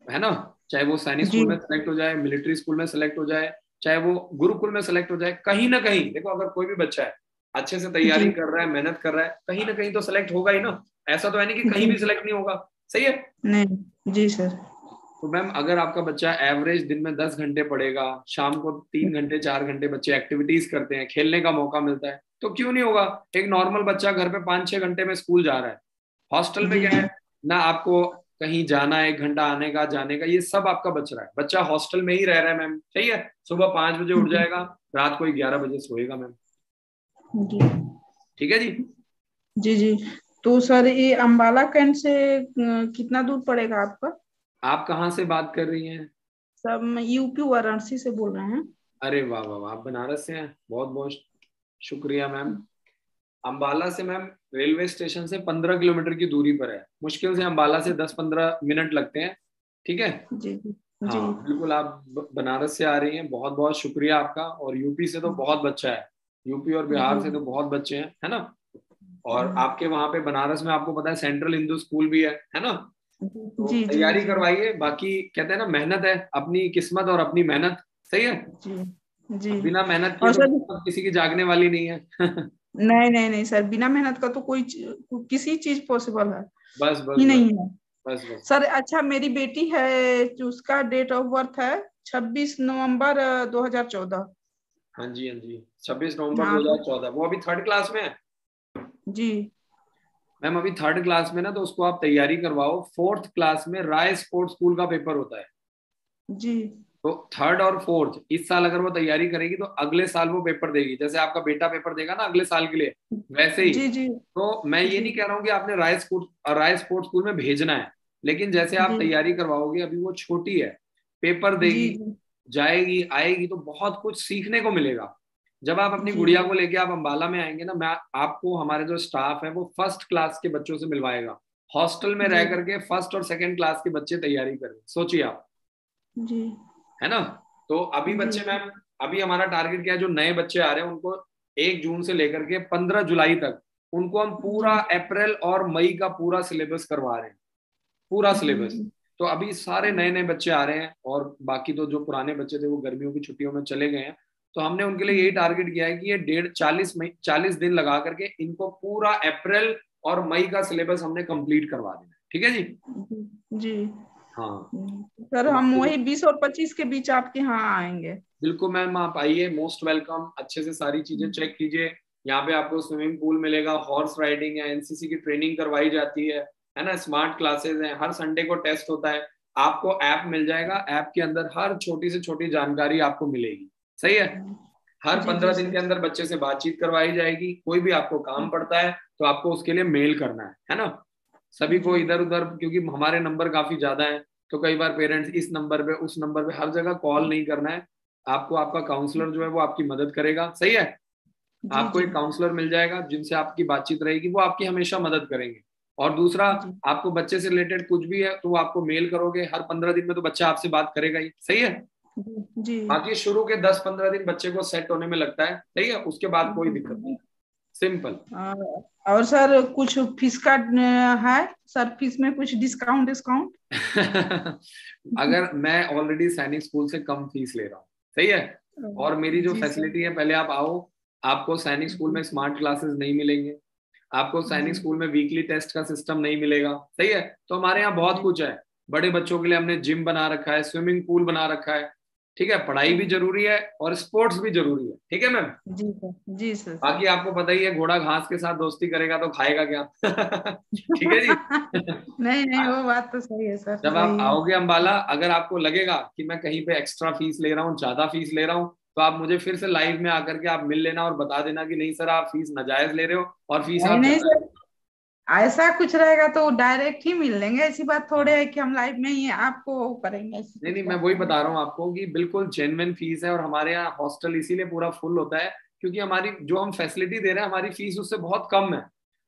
है ना, चाहे वो सैनिक जी स्कूल में सेलेक्ट हो जाए, मिलिट्री स्कूल में सेलेक्ट हो जाए, चाहे वो गुरुकुल में सेलेक्ट हो जाए, कहीं ना कहीं देखो, अगर कोई भी बच्चा है अच्छे से तैयारी जी कर रहा है, मेहनत कर रहा है, कहीं ना कहीं तो सेलेक्ट होगा ही ना। ऐसा तो है नहीं कि कहीं जी भी सेलेक्ट नहीं होगा। सही है। नहीं जी सर। तो मैम अगर आपका बच्चा एवरेज दिन में 10 घंटे पढ़ेगा, शाम को 3 घंटे 4 घंटे बच्चे एक्टिविटीज करते हैं, खेलने का मौका मिलता है, तो क्यों नहीं होगा। एक नॉर्मल बच्चा घर पे 5-6 घंटे में स्कूल जा रहा है, हॉस्टल में जी क्या जी है ना, आपको कहीं जाना है, 1 घंटा आने का जाने का, ये सब आपका बच रहा है। बच्चा हॉस्टल में ही रह रहा है मैम, सही है। सुबह 5 बजे उठ जाएगा, रात को 11 बजे सोएगा मैम। जी ठीक है जी। जी जी, तो सर ये अंबाला कैंट से कितना दूर पड़ेगा आपका? आप कहाँ से बात कर रही हैं? सर मैं यूपी वाराणसी से बोल रहे हैं। अरे वाह वाह वाह, आप बनारस से हैं, बहुत बहुत शुक्रिया मैम। अंबाला से मैम रेलवे स्टेशन से 15 किलोमीटर की दूरी पर है, मुश्किल से अंबाला से 10-15 मिनट लगते हैं। ठीक है। जी जी जी हाँ बिल्कुल, आप बनारस से आ रही हैं, बहुत बहुत शुक्रिया आपका। और यूपी से तो बहुत बच्चा है, यूपी और बिहार से तो बहुत बच्चे हैं, है ना। और आपके वहां पे बनारस में आपको पता है सेंट्रल हिंदू स्कूल भी है ना। तो जी जी तैयारी जी करवाइए, बाकी कहते हैं ना, मेहनत है, अपनी किस्मत और अपनी मेहनत। सही है। जी जी। बिना मेहनत किए और तो सर किस्मत किसी की जागने वाली नहीं है। नहीं नहीं नहीं सर, बिना मेहनत का तो किसी चीज पॉसिबल है बस बस ही बस नहीं है बस बस। सर। अच्छा मेरी बेटी है, जो उसका डेट ऑफ बर्थ है 26 नवंबर 2014। हाँ जी हाँ जी, 26 नवंबर हाँ तो 2014, वो अभी 3rd क्लास में है जी मैम। अभी 3rd क्लास में ना, तो उसको आप तैयारी करवाओ। 4th क्लास में राय स्पोर्ट्स स्कूल का पेपर होता है, जी तो 3rd और 4th इस साल अगर वो तैयारी करेगी तो अगले साल वो पेपर देगी। जैसे आपका बेटा पेपर देगा ना अगले साल के लिए, वैसे ही। जी जी तो मैं ये जी नहीं कह रहा हूँ कि आपने राय स्पोर्ट्स स्कूल में भेजना है, लेकिन जैसे आप जी तैयारी करवाओगे, अभी वो छोटी है, पेपर जी देगी, जी जाएगी आएगी, तो बहुत कुछ सीखने को मिलेगा। जब आप अपनी जी गुड़िया को लेके आप अंबाला में आएंगे ना, मैं आपको, हमारे जो स्टाफ है वो 1st क्लास के बच्चों से मिलवाएगा, हॉस्टल में रह जी करके 1st और 2nd क्लास के बच्चे तैयारी करें, सोचिए आप, जी है ना। तो अभी बच्चे मैम, अभी हमारा टारगेट क्या है, जो नए बच्चे आ रहे हैं उनको 1 जून से लेकर के 15 जुलाई तक उनको हम पूरा अप्रैल और मई का पूरा सिलेबस करवा रहे हैं, पूरा सिलेबस। तो अभी सारे नए नए बच्चे आ रहे हैं और बाकी तो जो पुराने बच्चे थे वो गर्मियों की छुट्टियों में चले गए हैं। तो हमने उनके लिए यही टारगेट किया है कि ये 40 दिन लगा करके इनको पूरा अप्रैल और मई का सिलेबस हमने कंप्लीट करवा देना है। ठीक है जी? जी हाँ सर, हम वही 20 और 25 के बीच आपके यहाँ आएंगे। बिल्कुल मैम, आप आइए, मोस्ट वेलकम। अच्छे से सारी चीजें चेक कीजिए। यहाँ पे आपको स्विमिंग पूल मिलेगा, हॉर्स राइडिंग है, एनसीसी की ट्रेनिंग करवाई जाती है ना, स्मार्ट क्लासेस हैं, हर संडे को टेस्ट होता है, आपको ऐप मिल जाएगा, ऐप के अंदर हर छोटी से छोटी जानकारी आपको मिलेगी। सही है? हर 15 दिन के अंदर बच्चे से बातचीत करवाई जाएगी। कोई भी आपको काम पड़ता है तो आपको उसके लिए मेल करना है ना। सभी को इधर उधर, क्योंकि हमारे नंबर काफी ज्यादा हैं, तो कई बार पेरेंट्स इस नंबर पे उस नंबर पे हर जगह कॉल नहीं करना है। आपको आपका काउंसलर जो है वो आपकी मदद करेगा। सही है? आपको एक काउंसलर मिल जाएगा जिनसे आपकी बातचीत रहेगी, वो आपकी हमेशा मदद करेंगे। और दूसरा, आपको बच्चे से रिलेटेड कुछ भी है तो वो आपको मेल करोगे, हर 15 दिन में तो बच्चा आपसे बात करेगा ही। सही है? जी। बाकी शुरू के 10-15 दिन बच्चे को सेट होने में लगता है। सही है? उसके बाद कोई दिक्कत नहीं, सिंपल। और सर कुछ फीस का है सर? फीस में कुछ डिस्काउंट? अगर मैं ऑलरेडी सैनिक स्कूल से कम फीस ले रहा हूँ, सही है, और मेरी जो फैसिलिटी है, पहले आप आओ, आपको सैनिक स्कूल में स्मार्ट क्लासेस नहीं मिलेंगे, आपको सैनिक स्कूल में वीकली टेस्ट का सिस्टम नहीं मिलेगा। सही है? तो हमारे यहाँ बहुत कुछ है। बड़े बच्चों के लिए हमने जिम बना रखा है, स्विमिंग पूल बना रखा है। ठीक है? पढ़ाई भी जरूरी है और स्पोर्ट्स भी जरूरी है। ठीक है मैम? जी सर। जी सर। बाकी आपको पता ही है, घोड़ा घास के साथ दोस्ती करेगा तो खाएगा क्या? ठीक है जी? नहीं, वो बात तो सही है सर। जब आप आओगे अम्बाला, अगर आपको लगेगा कि मैं कहीं पे एक्स्ट्रा फीस ले रहा हूँ, ज्यादा फीस ले रहा हूँ, तो आप मुझे फिर से लाइव में आकर के आप मिल लेना और बता देना कि नहीं सर, आप फीस नाजायज ले रहे हो और फीस आप नहीं सर, ऐसा कुछ रहेगा तो डायरेक्ट ही मिल लेंगे। ऐसी बात थोड़े है कि हम लाइव में ही आपको करेंगे। नहीं, मैं वही बता रहा हूँ आपको कि बिल्कुल जेन्युइन फीस है। और हमारे यहाँ हॉस्टल इसीलिए पूरा फुल होता है क्योंकि हमारी जो हम फैसिलिटी दे रहे हैं, हमारी फीस उससे बहुत कम है।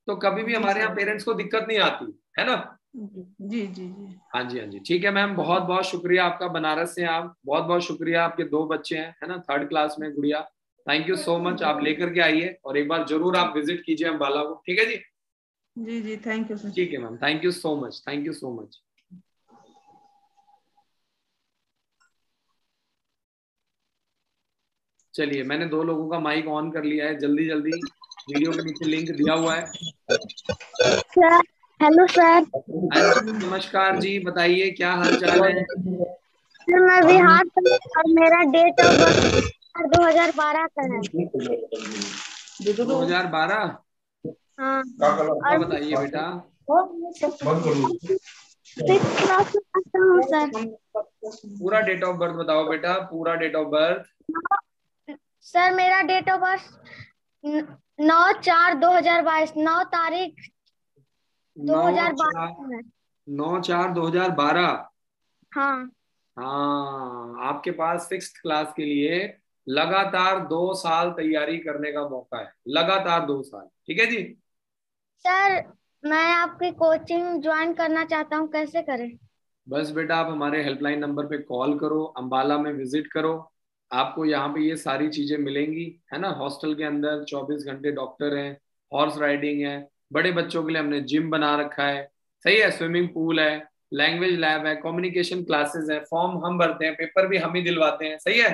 तो कभी भी हमारे यहाँ पेरेंट्स को दिक्कत नहीं आती है ना। जी जी जी। हाँ जी, हाँ जी, ठीक है मैम, बहुत बहुत शुक्रिया आपका। बनारस से आप, बहुत बहुत शुक्रिया। आपके 2 बच्चे हैं, है ना, 3rd क्लास में गुड़िया। Thank you so much. आप लेकर के आइए और एक बार जरूर आप विजिट कीजिए अम्बाला को। ठीक है जी? जी जी, थैंक यू सर। ठीक है ma'am, thank you so much, thank you so much. चलिए, मैंने 2 लोगों का माइक ऑन कर लिया है। जल्दी जल्दी, वीडियो के नीचे लिंक दिया हुआ है। Hello sir. नमस्कार जी, बताइए क्या हाल चाल है? सर मैं बिहार से और मेरा डेट ऑफ बर्थ 2012 का है। 2012? हाँ। और बताइए बेटा। 6th क्लास में पढ़ता हूँ सर। पूरा डेट ऑफ बर्थ बताओ बेटा, पूरा डेट ऑफ बर्थ। सर मेरा डेट ऑफ बर्थ 9/4/2022, 9 तारीख 2012 है। 9/4/2012। हाँ। हाँ, आपके पास 6th क्लास के लिए लगातार 2 साल तैयारी करने का मौका है, लगातार 2 साल। ठीक है जी? सर मैं आपकी कोचिंग ज्वाइन करना चाहता हूँ, कैसे करें? बस बेटा, आप हमारे हेल्पलाइन नंबर पे कॉल करो, अम्बाला में विजिट करो, आपको यहाँ पे ये सारी चीजें मिलेंगी, है ना। हॉस्टल के अंदर 24 घंटे डॉक्टर हैं, हॉर्स राइडिंग है, बड़े बच्चों के लिए हमने जिम बना रखा है, सही है, स्विमिंग पूल है, लैंग्वेज लैब है, कम्युनिकेशन क्लासेस है, फॉर्म हम भरते हैं, पेपर भी हम ही दिलवाते हैं। सही है?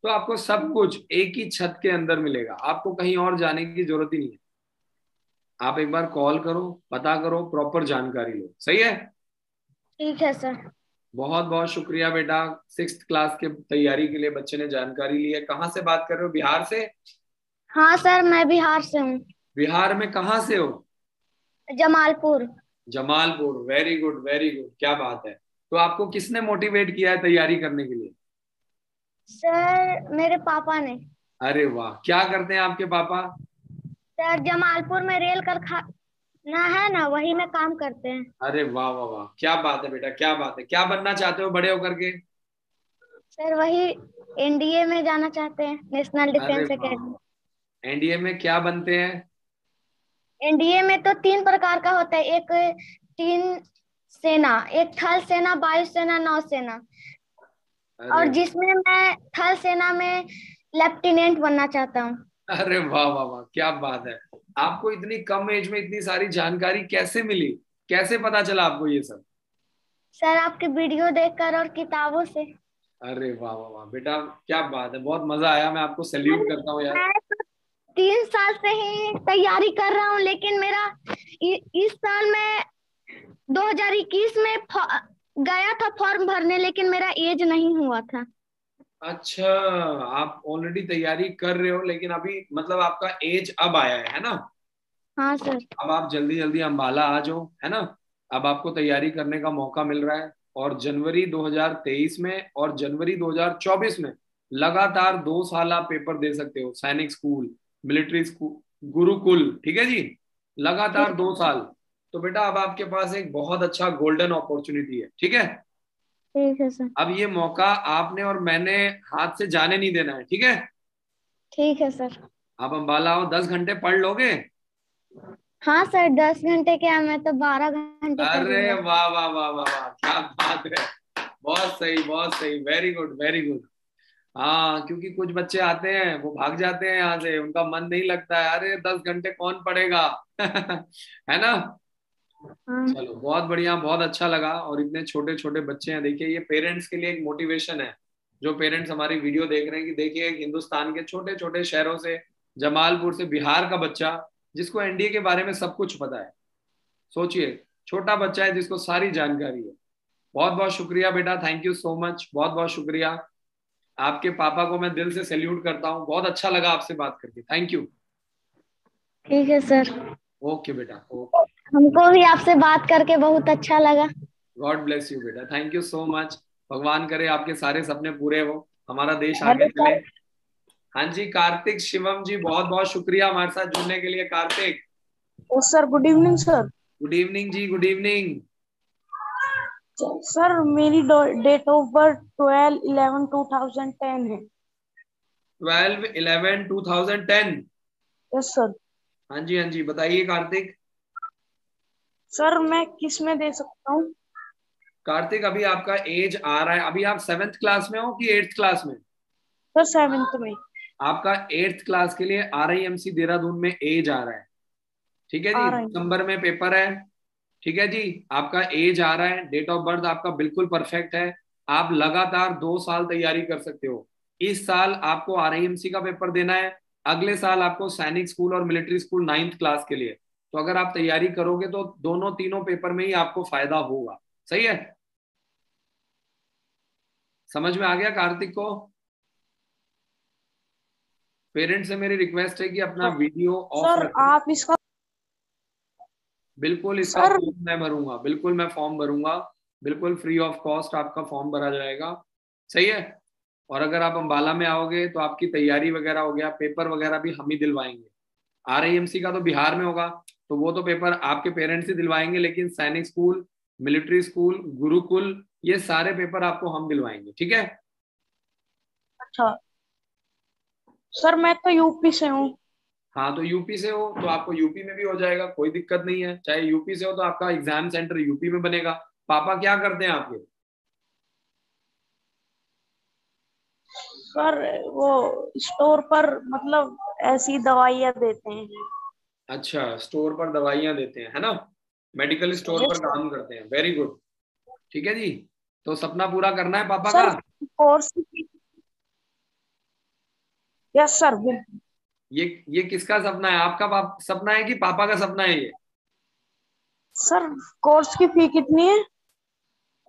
तो आपको सब कुछ एक ही छत के अंदर मिलेगा, आपको कहीं और जाने की जरूरत ही नहीं है। आप एक बार कॉल करो, पता करो, प्रॉपर जानकारी लो। सही है? ठीक है सर। बहुत बहुत शुक्रिया बेटा। 6th क्लास के तैयारी के लिए बच्चे ने जानकारी ली है। कहाँ से बात कर रहे हो? बिहार से? हाँ सर, मैं बिहार से हूँ। बिहार में कहाँ से हो? Jamalpur. Jamalpur, very good very good, क्या बात है। तो आपको किसने मोटिवेट किया है तैयारी करने के लिए? सर मेरे पापा ने। अरे वाह, क्या करते हैं आपके पापा? सर जमालपुर में रेल कारखाना है ना, वही में काम करते हैं। अरे वाह वाह वाह, क्या बात है बेटा, क्या बात है। क्या बनना चाहते हो बड़े होकर के? सर वही एनडीए में जाना चाहते हैं, नेशनल डिफेंस एकेडमी। एनडीए में क्या बनते हैं? एनडीए में तो 3 प्रकार का होता है, एक 3 सेना, एक थल सेना, वायु सेना, नौसेना। और जिसमें मैं थल सेना में लेफ्टिनेंट बनना चाहता हूँ। अरे वाह वाह वाह, क्या बात है। आपको इतनी कम एज में इतनी सारी जानकारी कैसे मिली, कैसे पता चला आपको ये सब? सर आपके वीडियो देखकर और किताबों से। अरे वाह वाह वाह बेटा, क्या बात है, बहुत मजा आया। मैं आपको सैल्यूट करता हूँ यार। मैं तो 3 साल से ही तैयारी कर रहा हूँ, लेकिन मेरा इस साल मैं 2021 में गया था फॉर्म भरने, लेकिन मेरा एज नहीं हुआ था। अच्छा, आप ऑलरेडी तैयारी कर रहे हो, लेकिन अभी मतलब आपका एज अब आया है ना? हाँ सर। अब आप जल्दी जल्दी अंबाला आ जाओ, है ना? अब आपको तैयारी करने का मौका मिल रहा है, और जनवरी 2023 में और जनवरी 2024 में लगातार 2 साल आप पेपर दे सकते हो। सैनिक स्कूल, मिलिट्री स्कूल, गुरुकुल, ठीक है जी, लगातार 2 साल। तो बेटा अब आपके पास एक बहुत अच्छा गोल्डन अपॉर्चुनिटी है, ठीक है? ठीक है सर। अब ये मौका आपने और मैंने हाथ से जाने नहीं देना है, ठीक है? ठीक है सर। आप अंबाला आओ, 10 घंटे पढ़ लोगे? हाँ सर, 10 घंटे क्या, मैं तो 12 घंटे अरे पढ़ूंगा। वाह वाह वाह वाह वाह, क्या बात है, बहुत सही बहुत सही, वेरी गुड वेरी गुड। हाँ, क्योंकि कुछ बच्चे आते हैं वो भाग जाते हैं यहाँ से, उनका मन नहीं लगता है, अरे 10 घंटे कौन पढ़ेगा है ना? हाँ। चलो बहुत बढ़िया, बहुत अच्छा लगा। और इतने छोटे छोटे बच्चे हैं, देखिए ये पेरेंट्स के लिए एक मोटिवेशन है। जो पेरेंट्स हमारी वीडियो देख रहे हैं कि देखिए एक हिंदुस्तान के छोटे छोटे शहरों से, जमालपुर से, बिहार का बच्चा जिसको एनडीए के बारे में सब कुछ पता है। सोचिए, छोटा बच्चा है जिसको सारी जानकारी है। बहुत बहुत शुक्रिया बेटा, थैंक यू सो मच, बहुत बहुत शुक्रिया। आपके पापा को मैं दिल से सैल्यूट करता हूँ, बहुत अच्छा लगा आपसे बात करके, थैंक यू। ठीक है सर। ओके बेटा, ओके। हमको भी आपसे बात करके बहुत अच्छा लगा। गॉड ब्लेस यू बेटा, थैंक यू सो मच। भगवान करे आपके सारे सपने पूरे हो, हमारा देश आगे हेलो चले। सर। हाँ जी, कार्तिक शिवम जी, बहुत बहुत शुक्रिया हमारे साथ जुड़ने के लिए। Kartik, sir good evening sir. Good evening जी, गुड इवनिंग। सर मेरी डेट ऑफ बर्थ 12/11/2010 है। 12/11/2010? Yes sir. हाँ जी हाँ जी, बताइए कार्तिक। सर मैं किस में दे सकता हूँ? कार्तिक, अभी आपका एज आ रहा है, अभी आप 7th क्लास में हो कि 8th क्लास में? सर 7th में। आपका 8th क्लास के लिए RIMC देहरादून में एज आ रहा है, ठीक है जी। आ रहा है। दिसंबर में पेपर है, ठीक है जी। आपका एज आ रहा है, डेट ऑफ बर्थ आपका बिल्कुल परफेक्ट है। आप लगातार 2 साल तैयारी कर सकते हो। इस साल आपको RIMC का पेपर देना है, अगले साल आपको सैनिक स्कूल और मिलिट्री स्कूल 9th क्लास के लिए। तो अगर आप तैयारी करोगे तो दोनों तीनों पेपर में ही आपको फायदा होगा, सही है? समझ में आ गया कार्तिक को? पेरेंट्स से मेरी रिक्वेस्ट है कि अपना वीडियो ऑफ सर रखें। आप इसका बिल्कुल, इसका सर फॉर्म मैं भरूंगा, बिल्कुल मैं फॉर्म भरूंगा, बिल्कुल फ्री ऑफ कॉस्ट आपका फॉर्म भरा जाएगा, सही है? और अगर आप अंबाला में आओगे तो आपकी तैयारी वगैरह हो गया, पेपर वगैरह भी हम ही दिलवाएंगे। RIMC का तो बिहार में होगा, तो वो तो पेपर आपके पेरेंट्स ही दिलवाएंगे, लेकिन सैनिक स्कूल, मिलिट्री स्कूल, गुरुकुल, ये सारे पेपर आपको हम दिलवाएंगे, ठीक है? अच्छा सर मैं तो यूपी से हूँ। हाँ, तो यूपी से हो तो आपको यूपी में भी हो जाएगा, कोई दिक्कत नहीं है। चाहे यूपी से हो तो आपका एग्जाम सेंटर यूपी में बनेगा। पापा क्या करते हैं आपके? सर वो स्टोर पर मतलब ऐसी दवाइयाँ देते हैं। अच्छा, स्टोर पर दवाइयां देते हैं, है ना? मेडिकल स्टोर पर यस सर। काम करते हैं, वेरी गुड। ठीक है जी, तो सपना पूरा करना है पापा सर का। कोर्स यस सर बिल्कुल। ये किसका सपना है, आपका सपना है कि पापा का सपना है ये? सर कोर्स की फी कितनी है?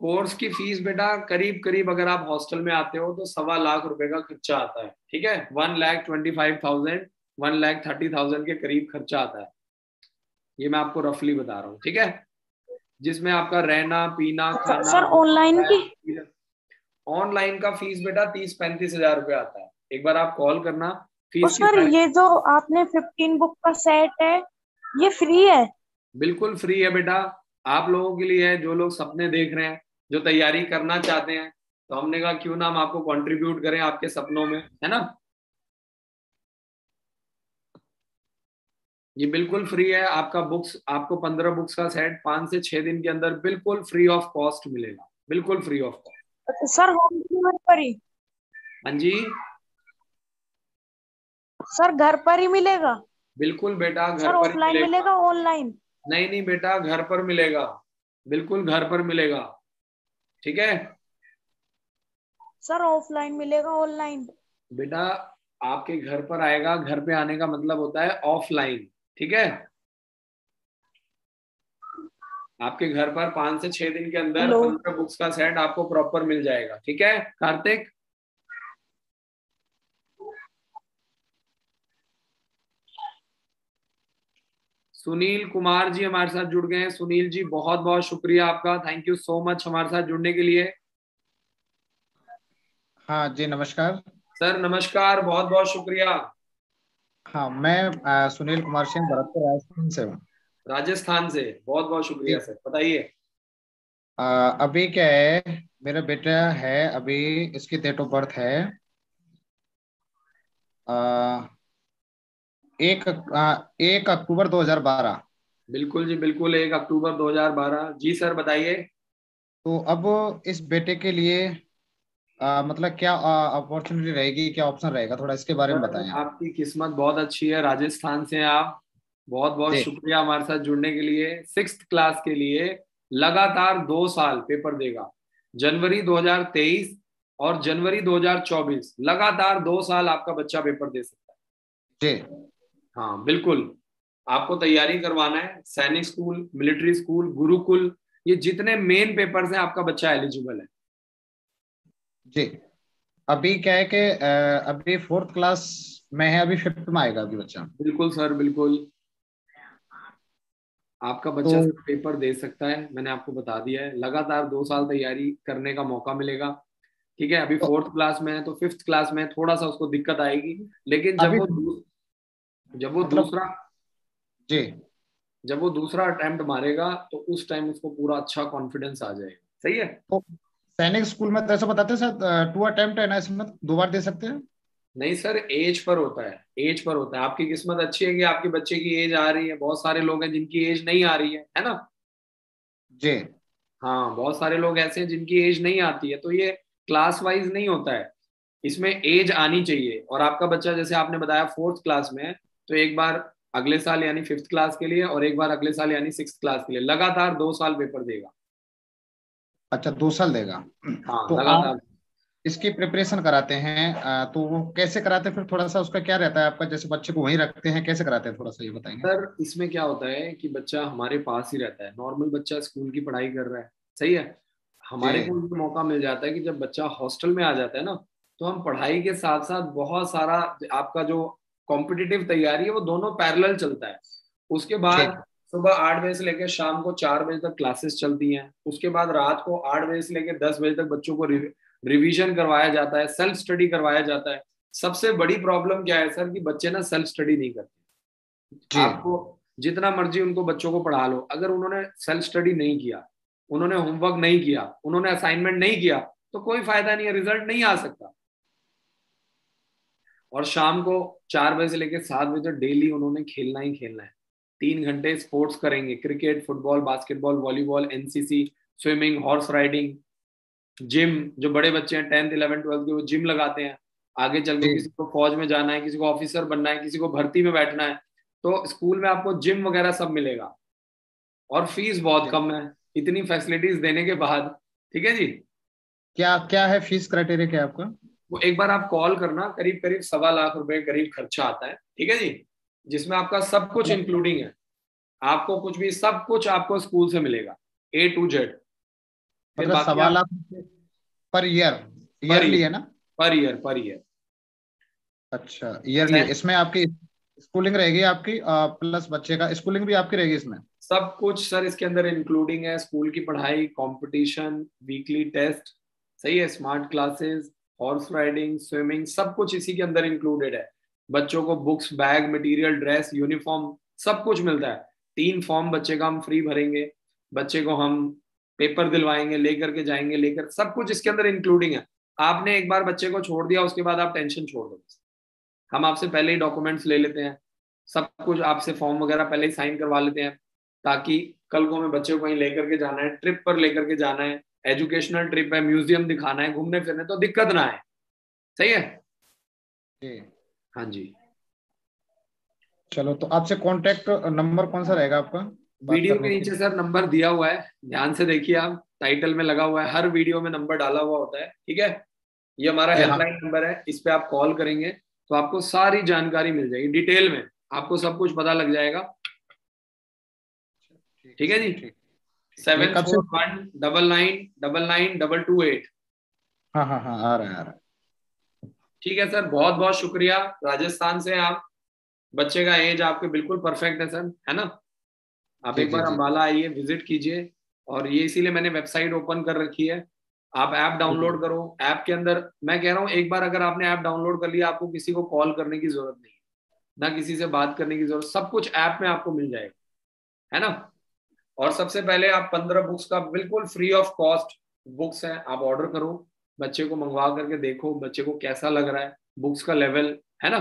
कोर्स की फीस बेटा करीब करीब, अगर आप हॉस्टल में आते हो तो 1.25 लाख रुपए का खर्चा आता है, ठीक है? 1,25,000, 1,30,000 के करीब खर्चा आता है। ये मैं आपको रफली बता रहा हूँ, ठीक है? जिसमें आपका रहना पीना खाना। सर ऑनलाइन की? ऑनलाइन का फीस बेटा 30-35 हजार रुपये आता है। एक बार आप कॉल करना, और फीस की सर ये जो आपने 15 बुक का सेट है ये फ्री है? बिल्कुल फ्री है बेटा, आप लोगों के लिए है, जो लोग सपने देख रहे हैं, जो तैयारी करना चाहते हैं। तो हमने कहा क्यों ना हम आपको कंट्रीब्यूट करें आपके सपनों में, है ना? ये बिल्कुल फ्री है। आपका बुक्स, आपको 15 बुक्स का सेट 5 से 6 दिन के अंदर बिल्कुल फ्री ऑफ कॉस्ट मिलेगा, बिल्कुल free of cost. Sir home delivery पर ही? हाँ जी, सर घर पर ही मिलेगा? बिल्कुल बेटा, घर सर पर ही ऑफलाइन मिलेगा। मिलेगा ऑनलाइन? नहीं नहीं बेटा, घर पर मिलेगा, बिल्कुल घर पर मिलेगा। ठीक है सर ऑफलाइन मिलेगा ऑनलाइन? बेटा, आपके घर पर आएगा, घर पे आने का मतलब होता है ऑफलाइन। ठीक है, आपके घर पर 5 से 6 दिन के अंदर हेलो। 15 बुक्स का सेट आपको प्रॉपर मिल जाएगा। ठीक है कार्तिक? सुनील कुमार जी हमारे साथ जुड़ गए हैं। सुनील जी बहुत बहुत शुक्रिया आपका, थैंक यू सो मच हमारे साथ जुड़ने के लिए। हाँ जी, नमस्कार। सर नमस्कार, बहुत बहुत शुक्रिया। हाँ, मैं सुनील कुमार सिंह, भरतपुर राजस्थान से हूँ। राजस्थान से, बहुत बहुत शुक्रिया जी। सर, बताइए। अभी क्या है, मेरा बेटा है, अभी इसकी डेट ऑफ बर्थ है 1 अक्टूबर 2012। बिल्कुल जी बिल्कुल, 1 अक्टूबर 2012। जी सर बताइए। तो अब इस बेटे के लिए मतलब क्या अपॉर्चुनिटी रहेगी, क्या ऑप्शन रहेगा, थोड़ा इसके बारे में सर बताएं आप। आपकी किस्मत बहुत अच्छी है, राजस्थान से हैं आप। बहुत बहुत जी शुक्रिया हमारे साथ जुड़ने के लिए। 6th क्लास के लिए लगातार 2 साल पेपर देगा, जनवरी 2023 और जनवरी 2024, लगातार 2 साल आपका बच्चा पेपर दे सकता जी। है। हाँ बिल्कुल, आपको तैयारी करवाना है। सैनिक स्कूल, मिलिट्री स्कूल, गुरुकुल, ये जितने मेन पेपर्स हैं आपका बच्चा एलिजिबल है। जी। अभी क्या है कि अभी 4th क्लास में है, अभी 5th में आएगा अभी बच्चा। बिल्कुल सर बिल्कुल, आपका तो बच्चा सब पेपर दे सकता है, मैंने आपको बता दिया है। लगातार 2 साल तैयारी करने का मौका मिलेगा। ठीक है, अभी तो 4th क्लास में है तो 5th क्लास में थोड़ा सा उसको दिक्कत आएगी, लेकिन अभी जब वो मतलब दूसरा जी, जब वो दूसरा अटेम्प्ट मारेगा तो उस टाइम उसको पूरा अच्छा कॉन्फिडेंस आ जाएगा। सही है। तो सैनिक स्कूल में तो ऐसा बताते हैं सर, 2 अटेम्प्ट है ना, इसमें 2 बार दे सकते हैं। नहीं सर, एज पर होता है, एज पर होता है। आपकी किस्मत अच्छी है कि आपके बच्चे की एज आ रही है, बहुत सारे लोग हैं जिनकी एज नहीं आ रही है ना। जी हाँ, बहुत सारे लोग ऐसे हैं जिनकी एज नहीं आती है, तो ये क्लास वाइज नहीं होता है, इसमें एज आनी चाहिए। और आपका बच्चा जैसे आपने बताया 4th क्लास में है, तो एक बार अगले साल यानी 5th क्लास के लिए और एक बार अगले साल यानी 6th क्लास के लिए लगातार 2 साल पेपर देगा। अच्छा, 2 साल देगा। हाँ तो आप लगातार। इसकी प्रिपरेशन कराते हैं, तो वो कैसे कराते हैं फिर, थोड़ा सा उसका क्या रहता है आपका, जैसे बच्चे को वहीं रखते हैं, कैसे कराते हैं, थोड़ा सा ये बताएंगे। सर इसमें क्या होता है कि बच्चा हमारे पास ही रहता है, नॉर्मल बच्चा स्कूल की पढ़ाई कर रहा है, सही है। जी हमारे को ये मौका मिल जाता है कि जब बच्चा हॉस्टल में आ जाता है ना, तो हम पढ़ाई के साथ साथ बहुत सारा आपका जो कॉम्पिटिटिव तैयारी है वो दोनों पैरेलल चलता है। उसके ठीक। बाद सुबह 8 बजे से लेकर शाम को 4 बजे तक क्लासेस चलती हैं। उसके बाद रात को 8 बजे से लेकर 10 बजे तक बच्चों को रिवीजन करवाया जाता है, सेल्फ स्टडी करवाया जाता है। सबसे बड़ी प्रॉब्लम क्या है सर, कि बच्चे ना सेल्फ स्टडी नहीं करते। जी आपको जितना मर्जी उनको बच्चों को पढ़ा लो, अगर उन्होंने सेल्फ स्टडी नहीं किया, उन्होंने होमवर्क नहीं किया, उन्होंने असाइनमेंट नहीं किया, तो कोई फायदा नहीं है, रिजल्ट नहीं आ सकता। और शाम को 4 बजे से लेकर 7 बजे तक डेली उन्होंने खेलना ही खेलना है। 3 घंटे स्पोर्ट्स करेंगे, cricket, football, basketball, volleyball, NCC, swimming, horse riding, gym. जो बड़े बच्चे हैं 10th 11th 12th के, वो जिम लगाते हैं। आगे चल के जी। किसी को फौज में जाना है, किसी को ऑफिसर बनना है, किसी को भर्ती में बैठना है, तो स्कूल में आपको जिम वगैरह सब मिलेगा। और फीस बहुत जी। कम है, इतनी फैसिलिटीज देने के बाद। ठीक है जी। क्या क्या है फीस क्राइटेरिया, क्या है आपका। वो एक बार आप कॉल करना, करीब करीब 1.25 लाख रुपए करीब खर्चा आता है। ठीक है जी, जिसमें आपका सब कुछ मतलब इंक्लूडिंग है। आपको कुछ भी, सब कुछ आपको स्कूल से मिलेगा, A to Z। फिर मतलब बाकी 1.25 लाख आप पर ईयर, पर ईयरली ईयर, है ना। Per year. अच्छा, ईयरली, इसमें आपकी स्कूलिंग रहेगी आपकी, प्लस बच्चे का स्कूलिंग भी आपकी रहेगी इसमें। सब कुछ सर इसके अंदर इंक्लूडिंग है, स्कूल की पढ़ाई, कंपटीशन, वीकली टेस्ट, सही है, smart classes, horse riding, swimming, सब कुछ इसी के अंदर इंक्लूडेड है। बच्चों को books, bag, material, dress, uniform, सब कुछ मिलता है। 3 फॉर्म बच्चे का हम फ्री भरेंगे, बच्चे को हम पेपर दिलवाएंगे, लेकर के जाएंगे, लेकर सब कुछ इसके अंदर इंक्लूडिंग है। आपने एक बार बच्चे को छोड़ दिया, उसके बाद आप टेंशन छोड़ दो। हम आपसे पहले ही डॉक्यूमेंट्स ले लेते हैं, सब कुछ आपसे फॉर्म वगैरह पहले ही साइन करवा लेते हैं, ताकि कल को हमें बच्चे को कहीं लेकर के जाना है, ट्रिप पर लेकर के जाना है, एजुकेशनल ट्रिप है, म्यूजियम दिखाना है, घूमने फिरने, तो दिक्कत ना है। सही है। जी। हाँ जी। चलो, तो आपसे कांटेक्ट नंबर कौन सा रहेगा आपका बात वीडियो के करने के नीचे लिए? सर नंबर दिया हुआ है, ध्यान से देखिए आप, टाइटल में लगा हुआ है, हर वीडियो में नंबर डाला हुआ होता है, ठीक है। ये हमारा जी हाँ। हेल्पलाइन नंबर है, इस पे आप कॉल करेंगे तो आपको सारी जानकारी मिल जाएगी डिटेल में, आपको सब कुछ पता लग जाएगा। ठीक है जी। ठीक। ये कब से? 7419999228। हाँ हाँ हाँ, आ रहा है आ रहा है। ठीक है सर, बहुत बहुत शुक्रिया। राजस्थान से हैं आप, बच्चे का एज आपके बिल्कुल परफेक्ट है सर, है ना। आप जी एक जी बार जी। अम्बाला आइए, विजिट कीजिए। और ये इसीलिए मैंने वेबसाइट ओपन कर रखी है, आप ऐप डाउनलोड करो। ऐप के अंदर मैं कह रहा हूँ, एक बार अगर आपने ऐप डाउनलोड कर लिया, आपको किसी को कॉल करने की जरूरत नहीं है, ना किसी से बात करने की जरूरत, सब कुछ ऐप में आपको मिल जाएगा, है ना। और सबसे पहले आप 15 बुक्स का बिल्कुल फ्री ऑफ कॉस्ट बुक्स हैं, आप ऑर्डर करो, बच्चे को मंगवा करके देखो बच्चे को कैसा लग रहा है, बुक्स का लेवल, है ना।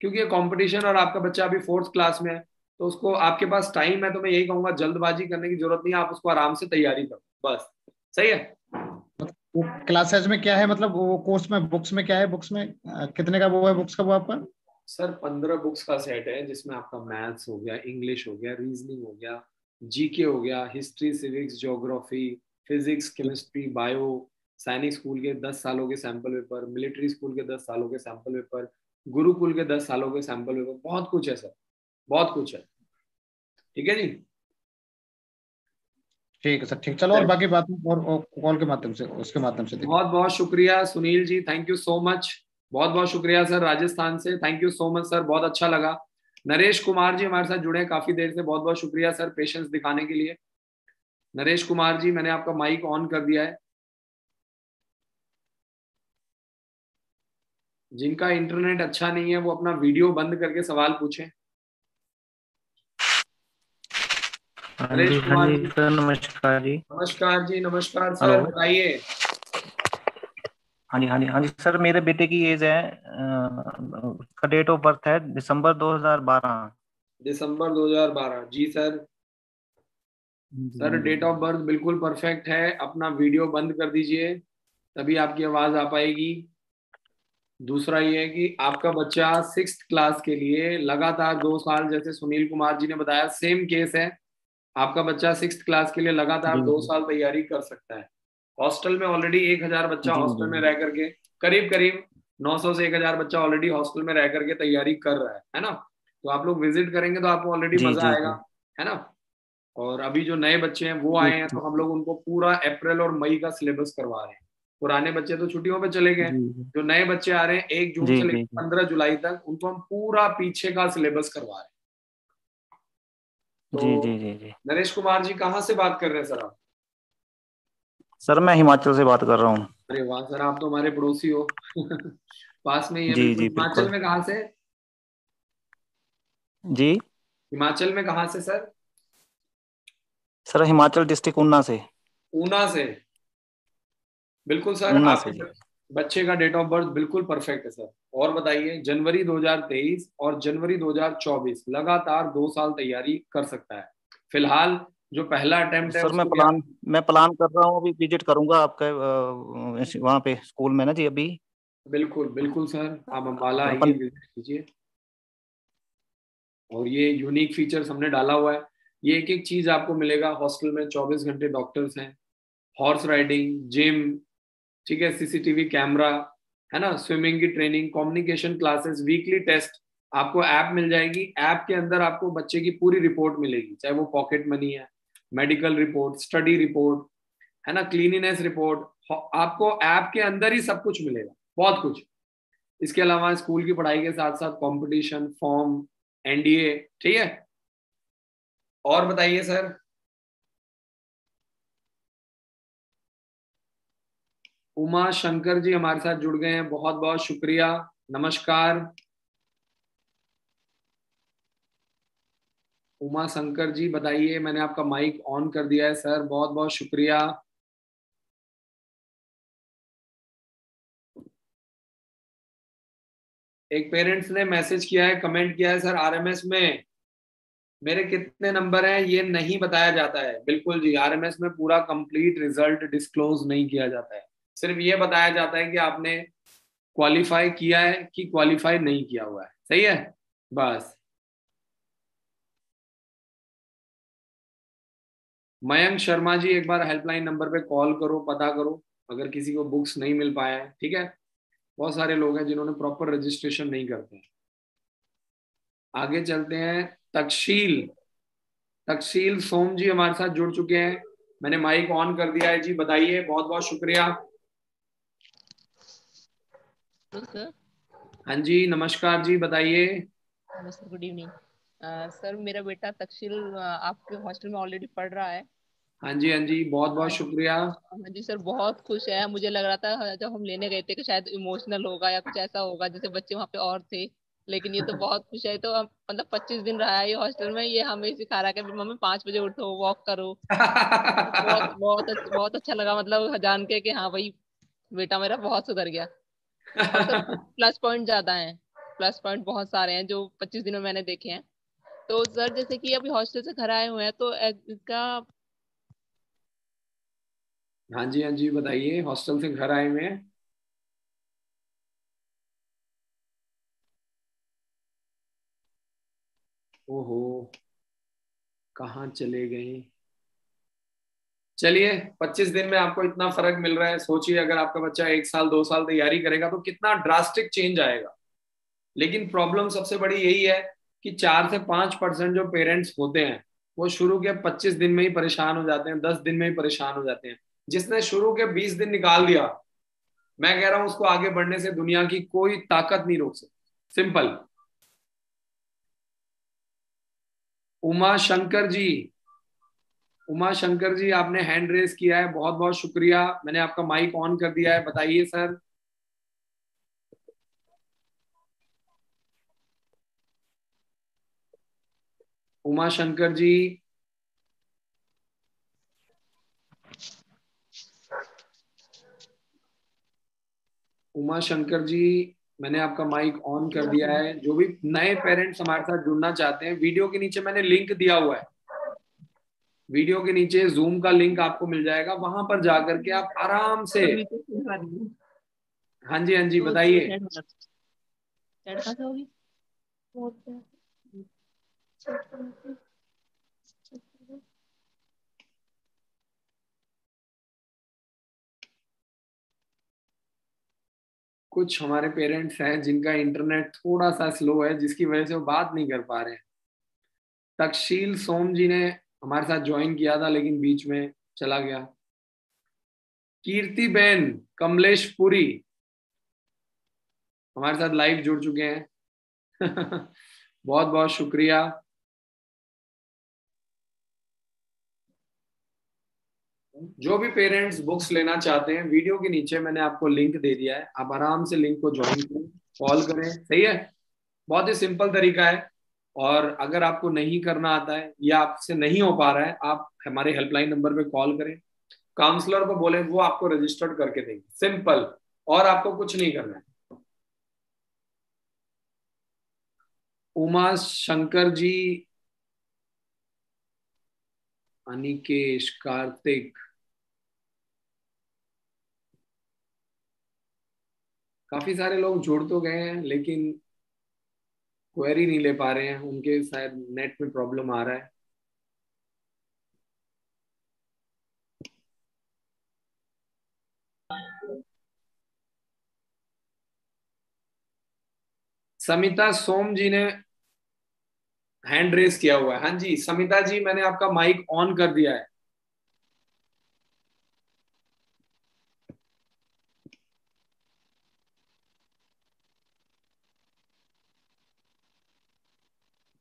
क्योंकि ये कंपटीशन, और आपका बच्चा अभी 4th क्लास में है, तो उसको, आपके पास टाइम है, तो मैं यही कहूंगा जल्दबाजी करने की जरूरत नहीं है, आप उसको आराम से तैयारी करो बस। सही है। वो क्लासेज में क्या है, मतलब वो कोर्स में बुक्स में क्या है, बुक्स में कितने का वो है, बुक्स का वो आपका? सर 15 बुक्स का सेट है, जिसमें आपका मैथ्स हो गया, इंग्लिश हो गया, रीजनिंग हो गया, जीके हो गया, history, civics, geography, physics, chemistry, bio, सैनिक स्कूल के 10 सालों के सैंपल पेपर, मिलिट्री स्कूल के 10 सालों के सैंपल पेपर, गुरुकुल के 10 सालों के सैंपल पेपर, बहुत कुछ है सर, बहुत कुछ है। ठीक है जी। ठीक है सर, ठीक। चलो, और बाकी बात और कॉल के माध्यम से, उसके माध्यम से देखिए। बहुत बहुत शुक्रिया Sunil ji, thank you so much. बहुत बहुत शुक्रिया सर, राजस्थान से, thank you so much sir, बहुत अच्छा लगा। नरेश कुमार जी हमारे साथ जुड़े हैं काफी देर से, बहुत बहुत शुक्रिया सर पेशेंस दिखाने के लिए। नरेश कुमार जी, मैंने आपका माइक ऑन कर दिया है। जिनका इंटरनेट अच्छा नहीं है वो अपना वीडियो बंद करके सवाल पूछें। हाँ नरेश जी, हाँ कुमार जी जी, सर, नमस्कार जी। नमस्कार जी, नमस्कार हेलो। सर, बताइए। हाँ जी, हाँ जी, हाँ जी सर, मेरे बेटे की एज है, उसका डेट ऑफ बर्थ है दिसंबर 2012। दिसंबर 2012, जी sir. Sir date of birth बिल्कुल परफेक्ट है, अपना वीडियो बंद कर दीजिए, तभी आपकी आवाज आ पाएगी। दूसरा ये है कि आपका बच्चा 6th क्लास के लिए लगातार 2 साल, जैसे सुनील कुमार जी ने बताया सेम केस है, आपका बच्चा 6th क्लास के लिए लगातार जी 2 साल तैयारी कर सकता है। हॉस्टल में ऑलरेडी 1000 बच्चा जी हॉस्टल में जी रह करके, करीब करीब 900 से 1000 बच्चा ऑलरेडी हॉस्टल में रह करके तैयारी कर रहा है ना। तो आप लोग विजिट करेंगे तो आपको ऑलरेडी जी मजा जी आएगा, जी है ना। और अभी जो नए बच्चे हैं वो जी आए हैं, तो हम लोग उनको पूरा अप्रैल और मई का सिलेबस करवा रहे हैं। पुराने बच्चे तो छुट्टियों पे चले गए, जी जो नए बच्चे आ रहे हैं 1 जून जी से जी लेकर 15 जुलाई तक, उनको हम पूरा पीछे का सिलेबस करवा रहे हैं। जी तो जी जी जी। नरेश कुमार जी कहाँ से बात कर रहे हैं सर आप? सर मैं हिमाचल से बात कर रहा हूँ। अरे वाह सर, आप तो हमारे पड़ोसी हो। पास में ही है जी बिल्कुल। जी हिमाचल बिल्कुल। में कहाँ से? जी हिमाचल में कहाँ से sir? Sir, Himachal district Una से। ऊना से। बिल्कुल सर, ऊना से जी। आपके बच्चे का डेट ऑफ बर्थ बिल्कुल परफेक्ट है सर। और बताइए, जनवरी 2023 और जनवरी 2024 लगातार 2 साल तैयारी कर सकता है। फिलहाल जो पहला अटेम्प्ट है सर उसको भी आप, मैं प्लान कर रहा हूँ, अभी विजिट करूंगा आपके वहाँ पे स्कूल में ना जी अभी। बिल्कुल बिल्कुल सर, आप अम्बाला आइए, अपन। विजिट कीजिए। और ये यूनिक फीचर्स हमने डाला हुआ है, ये एक एक चीज आपको मिलेगा हॉस्टल में। 24 घंटे डॉक्टर्स हैं, हॉर्स राइडिंग, जिम, ठीक है, सीसीटीवी कैमरा, है ना, स्विमिंग की training, communication classes, weekly test, आपको ऐप मिल जाएगी। ऐप के अंदर आपको बच्चे की पूरी रिपोर्ट मिलेगी, चाहे वो पॉकेट मनी है, मेडिकल रिपोर्ट, स्टडी रिपोर्ट, है ना, क्लीनिनेस रिपोर्ट, आपको ऐप के अंदर ही सब कुछ मिलेगा, बहुत कुछ। इसके अलावा स्कूल की पढ़ाई के साथ साथ कंपटीशन, फॉर्म, एनडीए, ठीक है। और बताइए सर। उमा शंकर जी हमारे साथ जुड़ गए हैं, बहुत बहुत शुक्रिया, नमस्कार। उमा शंकर जी बताइए, मैंने आपका माइक ऑन कर दिया है सर, बहुत बहुत शुक्रिया। एक पेरेंट्स ने मैसेज किया है, कमेंट किया है, सर आरएमएस में मेरे कितने नंबर हैं ये नहीं बताया जाता है, बिल्कुल जी। आरएमएस में पूरा कंप्लीट रिजल्ट डिस्क्लोज नहीं किया जाता है, सिर्फ ये बताया जाता है कि आपने क्वालिफाई किया है कि क्वालिफाई नहीं किया हुआ है, सही है, बस। मयंक शर्मा जी, एक बार हेल्पलाइन नंबर पे कॉल करो, पता करो अगर किसी को बुक्स नहीं मिल पाया है, ठीक है। बहुत सारे लोग हैं जिन्होंने प्रॉपर रजिस्ट्रेशन नहीं करते हैं। आगे चलते हैं। तक्षशील, तक्षशील सोम जी हमारे साथ जुड़ चुके हैं, मैंने माइक ऑन कर दिया है जी, बताइए, बहुत बहुत शुक्रिया। सर। हाँ जी नमस्कार जी, बताइए। नमस्ते, गुड इवनिंग। सर मेरा बेटा तक्षशिल आपके हॉस्टल में ऑलरेडी पढ़ रहा है। हाँ जी, हाँ जी, बहुत बहुत शुक्रिया। हाँ जी सर, बहुत खुश है। मुझे लग रहा था जब हम लेने गए थे कि शायद इमोशनल होगा या कुछ ऐसा होगा, जैसे बच्चे वहाँ पे और थे, लेकिन ये तो बहुत खुश है। तो मतलब 25 दिन रहा है ये हॉस्टल में, ये हमें सिखा रहा है कि मम्मी 5 बजे उठो, वॉक करो। बहुत अच्छा लगा, मतलब जान के कि हाँ भाई बेटा मेरा बहुत सुधर गया। और सर प्लस पॉइंट ज्यादा है, प्लस पॉइंट बहुत सारे हैं जो 25 दिनों में मैंने देखे हैं। तो सर जैसे कि अभी हॉस्टल से घर आए हुए हैं, तो इसका। हाँ जी, हाँ जी, बताइए, हॉस्टल से घर आए हुए हैं। ओहो, कहाँ चले गए। चलिए, 25 दिन में आपको इतना फर्क मिल रहा है, सोचिए अगर आपका बच्चा 1 साल 2 साल तैयारी करेगा तो कितना ड्रास्टिक चेंज आएगा। लेकिन प्रॉब्लम सबसे बड़ी यही है कि 4 से 5% जो पेरेंट्स होते हैं वो शुरू के 25 दिन में ही परेशान हो जाते हैं, 10 दिन में ही परेशान हो जाते हैं। जिसने शुरू के 20 दिन निकाल दिया, मैं कह रहा हूं उसको आगे बढ़ने से दुनिया की कोई ताकत नहीं रोक सकती, सिंपल। उमा शंकर जी, उमा शंकर जी, आपने हैंड रेस किया है, बहुत बहुत शुक्रिया, मैंने आपका माइक ऑन कर दिया है, बताइए सर। उमा शंकर जी, उमा शंकर जी, मैंने आपका माइक ऑन कर दिया है। जो भी नए पेरेंट्स हमारे साथ जुड़ना चाहते हैं, वीडियो के नीचे मैंने लिंक दिया हुआ है, वीडियो के नीचे जूम का लिंक आपको मिल जाएगा, वहां पर जाकर के आप आराम से। हाँ जी, हाँ जी, बताइए। कुछ हमारे पेरेंट्स हैं जिनका इंटरनेट थोड़ा सा स्लो है, जिसकी वजह से वो बात नहीं कर पा रहे हैं। तक्षशील सोम जी ने हमारे साथ ज्वाइन किया था लेकिन बीच में चला गया। कीर्ति बेन कमलेशपुरी हमारे साथ लाइव जुड़ चुके हैं बहुत बहुत शुक्रिया। जो भी पेरेंट्स बुक्स लेना चाहते हैं, वीडियो के नीचे मैंने आपको लिंक दे दिया है, आप आराम से लिंक को ज्वाइन करें, कॉल करें, सही है। बहुत ही सिंपल तरीका है। और अगर आपको नहीं करना आता है या आपसे नहीं हो पा रहा है, आप हमारे हेल्पलाइन नंबर पे कॉल करें, काउंसलर को बोले, वो आपको रजिस्टर्ड करके देंगे, सिंपल। और आपको कुछ नहीं करना है। उमा शंकर जी, अनिकेश, कार्तिक, काफी सारे लोग जुड़ तो गए हैं लेकिन क्वेरी नहीं ले पा रहे हैं, उनके शायद नेट में प्रॉब्लम आ रहा है। समिता सोम जी ने हैंड रेस किया हुआ है। हाँ जी समिता जी, मैंने आपका माइक ऑन कर दिया है।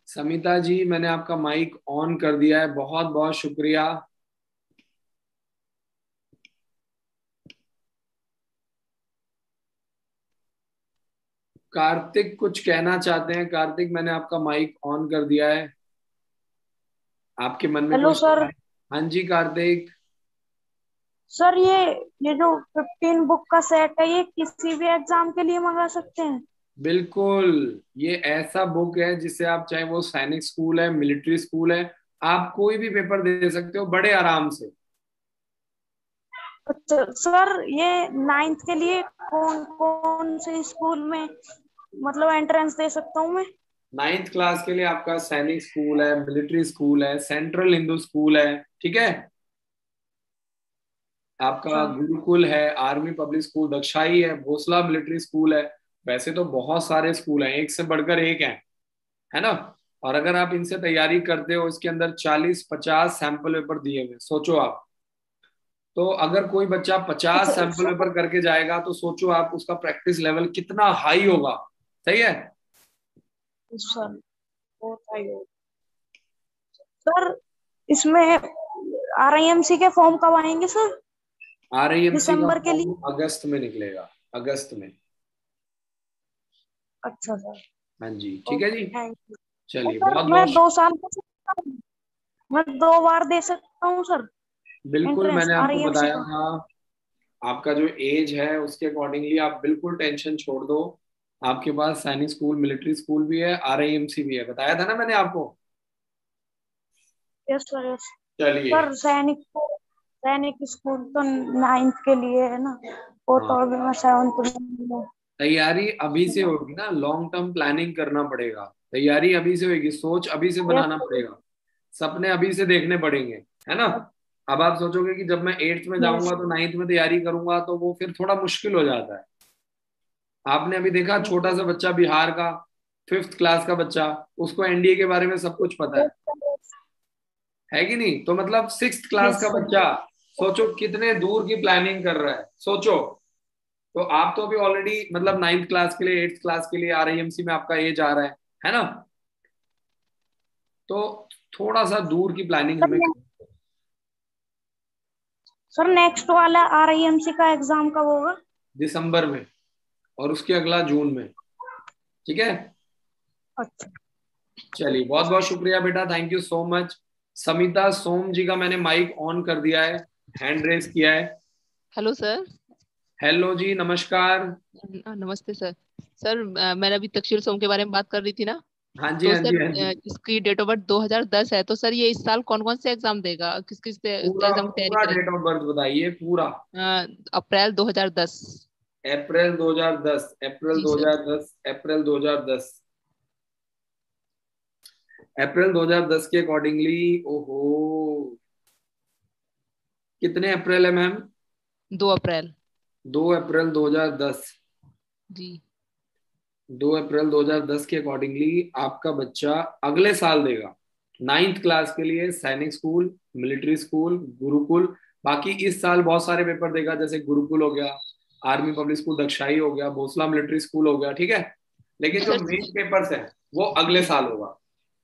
समिता जी, मैंने आपका माइक ऑन कर दिया है, बहुत बहुत शुक्रिया। कार्तिक कुछ कहना चाहते हैं। कार्तिक, मैंने आपका माइक ऑन कर दिया है, आपके मन में हेलो कोई सर। सवाल है? हाँ जी कार्तिक। सर ये जो 15 बुक का सेट है, ये किसी भी एग्जाम के लिए मंगा सकते हैं? बिल्कुल, ये ऐसा बुक है जिससे आप, चाहे वो सैनिक स्कूल है, मिलिट्री स्कूल है, आप कोई भी पेपर दे सकते हो बड़े आराम से। अच्छा सर, ये 9th के लिए कौन कौन से स्कूल में मतलब एंट्रेंस दे सकता हूँ मैं? 9th क्लास के लिए आपका सैनिक स्कूल है, मिलिट्री स्कूल है, सेंट्रल हिंदू स्कूल है, ठीक है, आपका अच्छा गुरुकुल है, आर्मी पब्लिक स्कूल दक्षाई है, भोसला मिलिट्री स्कूल है। वैसे तो बहुत सारे स्कूल हैं, एक से बढ़कर एक हैं, है ना। और अगर आप इनसे तैयारी करते हो, इसके अंदर 40-50 सैंपल पेपर दिए हुए, सोचो आप। तो अगर कोई बच्चा 50 अच्छा सैंपल सर। पेपर करके जाएगा तो सोचो आप उसका प्रैक्टिस लेवल कितना हाई होगा। सही है। सर बहुत हाई हो सर। इसमें RIMC के फॉर्म कब आएंगे सर? RIMC का दिसंबर के फॉर्म लिए? अगस्त में निकलेगा, अगस्त में। अच्छा सर। हाँ जी, ठीक है ओके जी। Thank you. चलिए, सर बहुत मैं बहुत 2 साल का सकता हूँ? मैं 2 बार दे सकता हूँ सर बिल्कुल, एंट्रेंस मैंने आपको RIMC बताया का? था, आपका जो एज है उसके अकॉर्डिंगली आप बिल्कुल टेंशन छोड़ दो। आपके पास सैनिक स्कूल, मिलिट्री स्कूल भी है, RIMC भी है, बताया था ना मैंने आपको। Yes sir yes. चलिए। सर सैनिक स्कूल तो 9th के लिए है ना, वो हाँ, तो अभी मैं 7th में हूँ। तैयारी अभी से होगी ना, लॉन्ग टर्म प्लानिंग करना पड़ेगा। तैयारी अभी से होगी, सोच अभी से यस बनाना पड़ेगा, सपने अभी से देखने पड़ेंगे, है ना। अब आप सोचोगे कि जब मैं 8th में यस जाऊंगा तो 9th में तैयारी करूंगा, तो वो फिर थोड़ा मुश्किल हो जाता है। आपने अभी देखा छोटा सा बच्चा बिहार का, 5th क्लास का बच्चा, उसको NDA के बारे में सब कुछ पता है कि नहीं। तो मतलब 6th क्लास यस का सर। बच्चा, सोचो कितने दूर की प्लानिंग कर रहा है, सोचो। तो आप तो अभी ऑलरेडी मतलब 9th क्लास के लिए, 8th क्लास के लिए RIMC में आपका एज आ रहा है ना। तो थोड़ा सा दूर की प्लानिंग हमें। सर नेक्स्ट वाला RIMC का एग्जाम कब होगा? दिसंबर में, और उसके अगला जून में, ठीक है। अच्छा चलिए, बहुत बहुत शुक्रिया बेटा, thank you so much. Samita Som ji का मैंने माइक ऑन कर दिया है, हैंड रेस किया है। Hello sir. हेलो जी, नमस्कार। नमस्ते सर। सर मैंने अभी तक्षशिल सोम के बारे में बात कर रही थी ना। हाँ जी, तो हाँ जी, सर हाँ जी। इसकी डेट ऑफ बर्थ 2010 है, तो सर ये इस साल कौन कौन से एग्जाम देगा, किस किस पूरा एग्जाम की तैयारी पूरा करेगा? डेट ऑफ बर्थ बताइए, पूरा। अप्रैल 2010। अप्रैल 2010, अप्रैल जी सर। 2010, अप्रैल 2010। अप्रैल 2010 के अकॉर्डिंगली, ओहो, कितने अप्रैल है मैम? 2 अप्रैल। 2 अप्रैल 2010। जी। 2 अप्रैल 2010 के अकॉर्डिंगली आपका बच्चा अगले साल देगा 9th क्लास के लिए सैनिक स्कूल, मिलिट्री स्कूल, गुरुकुल। बाकी इस साल बहुत सारे पेपर देगा, जैसे गुरुकुल हो गया, आर्मी पब्लिक स्कूल दक्षाई हो गया, भोसला मिलिट्री स्कूल हो गया, ठीक है। लेकिन जी जो सर। मेन पेपर्स हैं वो अगले साल होगा।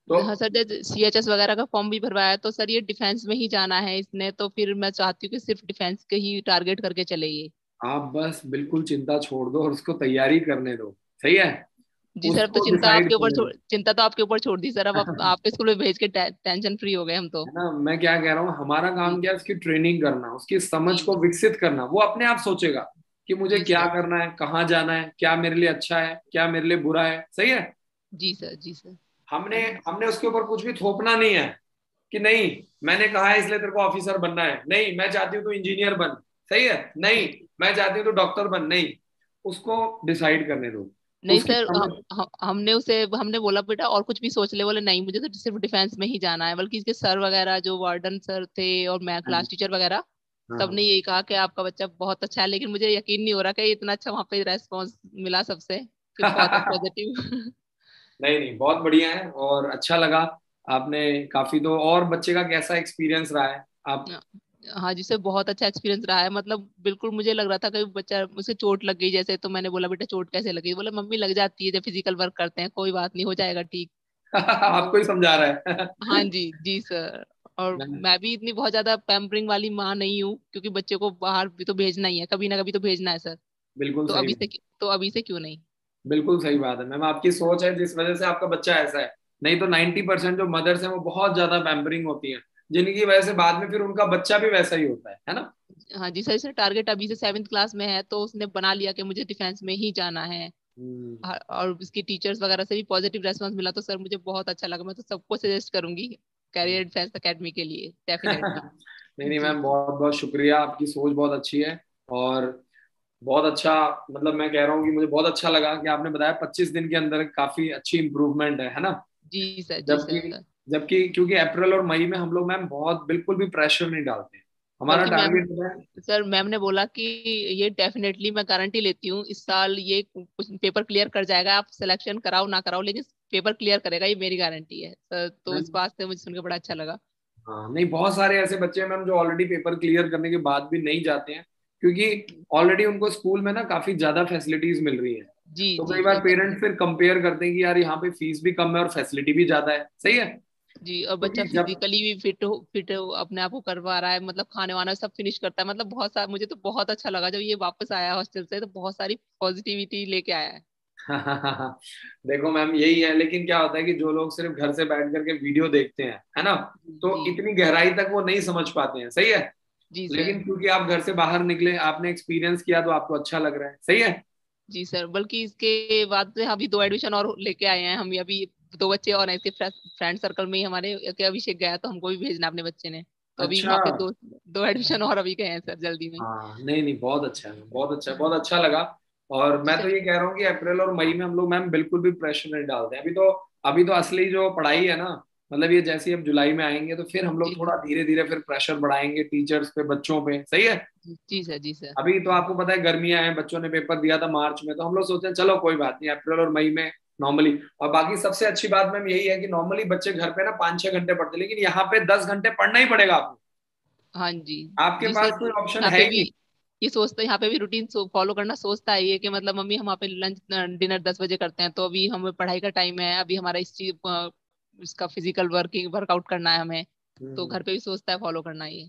तो हाँ सर, जैसे CHS वगैरह का फॉर्म भी भरवाया, तो सर ये डिफेंस में ही जाना है इसने, तो फिर मैं चाहती हूँ कि सिर्फ डिफेंस के ही टारगेट करके चले ये। आप बस बिल्कुल चिंता छोड़ दो और उसको तैयारी करने दो, सही है। जी सर, अब तो उसको डिसाइड करने दो, चिंता तो आपके ऊपर छोड़ दी सर, अब आपके स्कूल में भेज के टेंशन फ्री हो गए हम तो। है ना। मैं क्या कह रहा हूँ, हमारा जी काम क्या है, उसकी ट्रेनिंग करना, उसकी समझ जी को विकसित करना। वो अपने आप सोचेगा कि मुझे जी क्या सर। करना है, कहाँ जाना है, क्या मेरे लिए अच्छा है, क्या मेरे लिए बुरा है, सही है। जी सर। जी सर। हमने हमने उसके ऊपर कुछ भी थोपना नहीं है कि नहीं मैंने कहा है इसलिए तेरे को ऑफिसर बनना है, नहीं मैं चाहती हूँ तू इंजीनियर बन, सही है, नहीं मैं चाहती हूँ तू डॉक्टर बन, नहीं। उसको डिसाइड करने दो, नहीं उसकी सर, समझ। हमने बोला बेटा और कुछ भी सोच ले, बोले नहीं मुझे तो सिर्फ डिफेंस में ही जाना है, बल्कि इसके सर वगैरह जो वार्डन सर थे और मैं हाँ क्लास टीचर वगैरह हाँ सबने हाँ। यही कहा कि आपका बच्चा बहुत अच्छा है, लेकिन मुझे यकीन नहीं हो रहा कि इतना अच्छा वहाँ पे रेस्पॉन्स मिला सबसे, कि बहुत पॉजिटिव। नहीं नहीं, बहुत बढ़िया है और अच्छा लगा। आपने काफी, तो और बच्चे का कैसा एक्सपीरियंस रहा है आप? हाँ जी सर, बहुत अच्छा एक्सपीरियंस रहा है, मतलब बिल्कुल मुझे लग रहा था कि बच्चा उसे चोट लग गई जैसे, तो मैंने बोला बेटा चोट कैसे लगी, बोले मम्मी लग जाती है जब फिजिकल वर्क करते हैं, कोई बात नहीं हो जाएगा ठीक। आपको ही तो समझा रहा है। हाँ जी जी सर। और मैं- मैं भी इतनी बहुत ज्यादा पैम्परिंग वाली माँ नहीं हूँ, क्योंकि बच्चे को बाहर भी तो भेजना ही है, कभी ना कभी तो भेजना है सर। बिल्कुल तो सही अभी बात। से तो अभी से क्यों नहीं। बिल्कुल सही बात है मैम, आपकी सोच है जिस वजह से आपका बच्चा ऐसा है। नहीं तो 90% जो मदर्स हैं वो बहुत ज्यादा पैम्परिंग होती हैं, जिनकी वजह से बाद में फिर उनका बच्चा भी वैसा ही होता है ना। हाँ जी सर, इसने टारगेट अभी से 7th क्लास में है, तो उसने बना लिया कि मुझे डिफेंस में ही जाना है। और इसकी टीचर्स वगैरह से भी पॉजिटिव रेस्पॉन्स मिला, तो सर मुझे बहुत अच्छा लगा। मैं तो सबको सजेस्ट करूंगी कैरियर डिफेंस एकेडमी के लिए, डेफिनेटली। नहीं मैम, बहुत बहुत शुक्रिया, आपकी सोच बहुत अच्छी है और बहुत अच्छा, मतलब मैं कह रहा हूँ कि मुझे बहुत अच्छा लगा कि आपने बताया 25 दिन के अंदर काफी अच्छी इंप्रूवमेंट है ना। जी सर, जी जबकि सर। जबकि क्योंकि अप्रैल और मई में हम लोग मैम बहुत बिल्कुल भी प्रेशर नहीं डालते, हमारा बल्कि मैम, टारगेट है। सर मैम ने बोला कि ये डेफिनेटली मैं गारंटी लेती हूँ इस साल ये कुछ पेपर क्लियर कर जाएगा, आप सिलेक्शन कराओ ना कराओ लेकिन पेपर क्लियर करेगा, ये मेरी गारंटी है सर। तो इस बात से मुझे सुनकर बड़ा अच्छा लगा। हाँ नहीं, बहुत सारे ऐसे बच्चे हैं मैम जो ऑलरेडी पेपर क्लियर करने के बाद भी नहीं जाते हैं, क्योंकि ऑलरेडी उनको स्कूल में ना काफी ज्यादा फैसिलिटीज मिल रही है। जी तो जी कई बार जी पेरेंट्स फिर कंपेयर करते हैं कि यार यहाँ पे फीस भी कम है और फैसिलिटी भी ज्यादा है, सही है। जी। और बच्चा क्योंकि जब फिजिकली भी फिट हो अपने आप को करवा रहा है, मतलब खाने वाना सब फिनिश करता है, मतलब बहुत सारा, मुझे तो बहुत अच्छा लगा जब ये वापस आया हॉस्टल से, तो बहुत सारी पॉजिटिविटी लेके आया है। देखो मैम, यही है, लेकिन क्या होता है कि जो लोग सिर्फ घर से बैठ करके वीडियो देखते हैं, है ना, तो जी इतनी गहराई तक वो नहीं समझ पाते हैं, सही है। जी लेकिन सर। क्योंकि आप घर से बाहर निकले, आपने एक्सपीरियंस किया, तो आपको अच्छा लग रहा है, सही है। जी सर, बल्कि इसके बाद से अभी 2 एडमिशन और लेके आए हैं हम अभी। 2 बच्चे और हैं इसके फ्रेंड सर्कल में ही हमारे, कि अभिषेक गया तो हमको भी भेजना अपने बच्चे ने, तो अभी अच्छा। वहाँ पे दो एडमिशन और अभी गए हैं सर जल्दी में। हाँ नहीं नहीं, बहुत अच्छा है, बहुत अच्छा है, बहुत अच्छा लगा। और जी मैं तो सर। ये कह रहा हूँ कि अप्रैल और मई में हम लोग मैम बिल्कुल भी प्रेशर नहीं डालते हैं। अभी तो असली जो पढ़ाई है ना, मतलब ये जैसे ही अब जुलाई में आएंगे तो फिर हम लोग जी थोड़ा धीरे धीरे फिर प्रेशर बढ़ाएंगे टीचर्स पे, बच्चों पे, सही है। जी सर। जी सर। अभी तो आपको पता है गर्मियां हैं, बच्चों ने पेपर दिया था मार्च में, तो हम लोग सोचते हैं चलो कोई बात नहीं, अप्रैल और मई में नॉर्मली। और बाकी सबसे अच्छी बात मैम यही है कि नॉर्मली बच्चे घर पे ना 5-6 घंटे पढ़ते, लेकिन यहाँ पे 10 घंटे पढ़ना ही पड़ेगा आपको। हाँ जी। आपके जी पास सर। कोई ऑप्शन यहाँ है पे ही भी नहीं। ये सोचते हैं, यहाँ पे भी रूटीन फॉलो करना सोचता है ये कि मतलब मम्मी हम वहाँ पे लंच डिनर 10 बजे करते हैं, तो अभी हमें पढ़ाई का टाइम है, अभी हमारा इस चीज इसका फिजिकल वर्कआउट करना है हमें, तो हम्म। घर पे भी सोचता है फॉलो करना ये।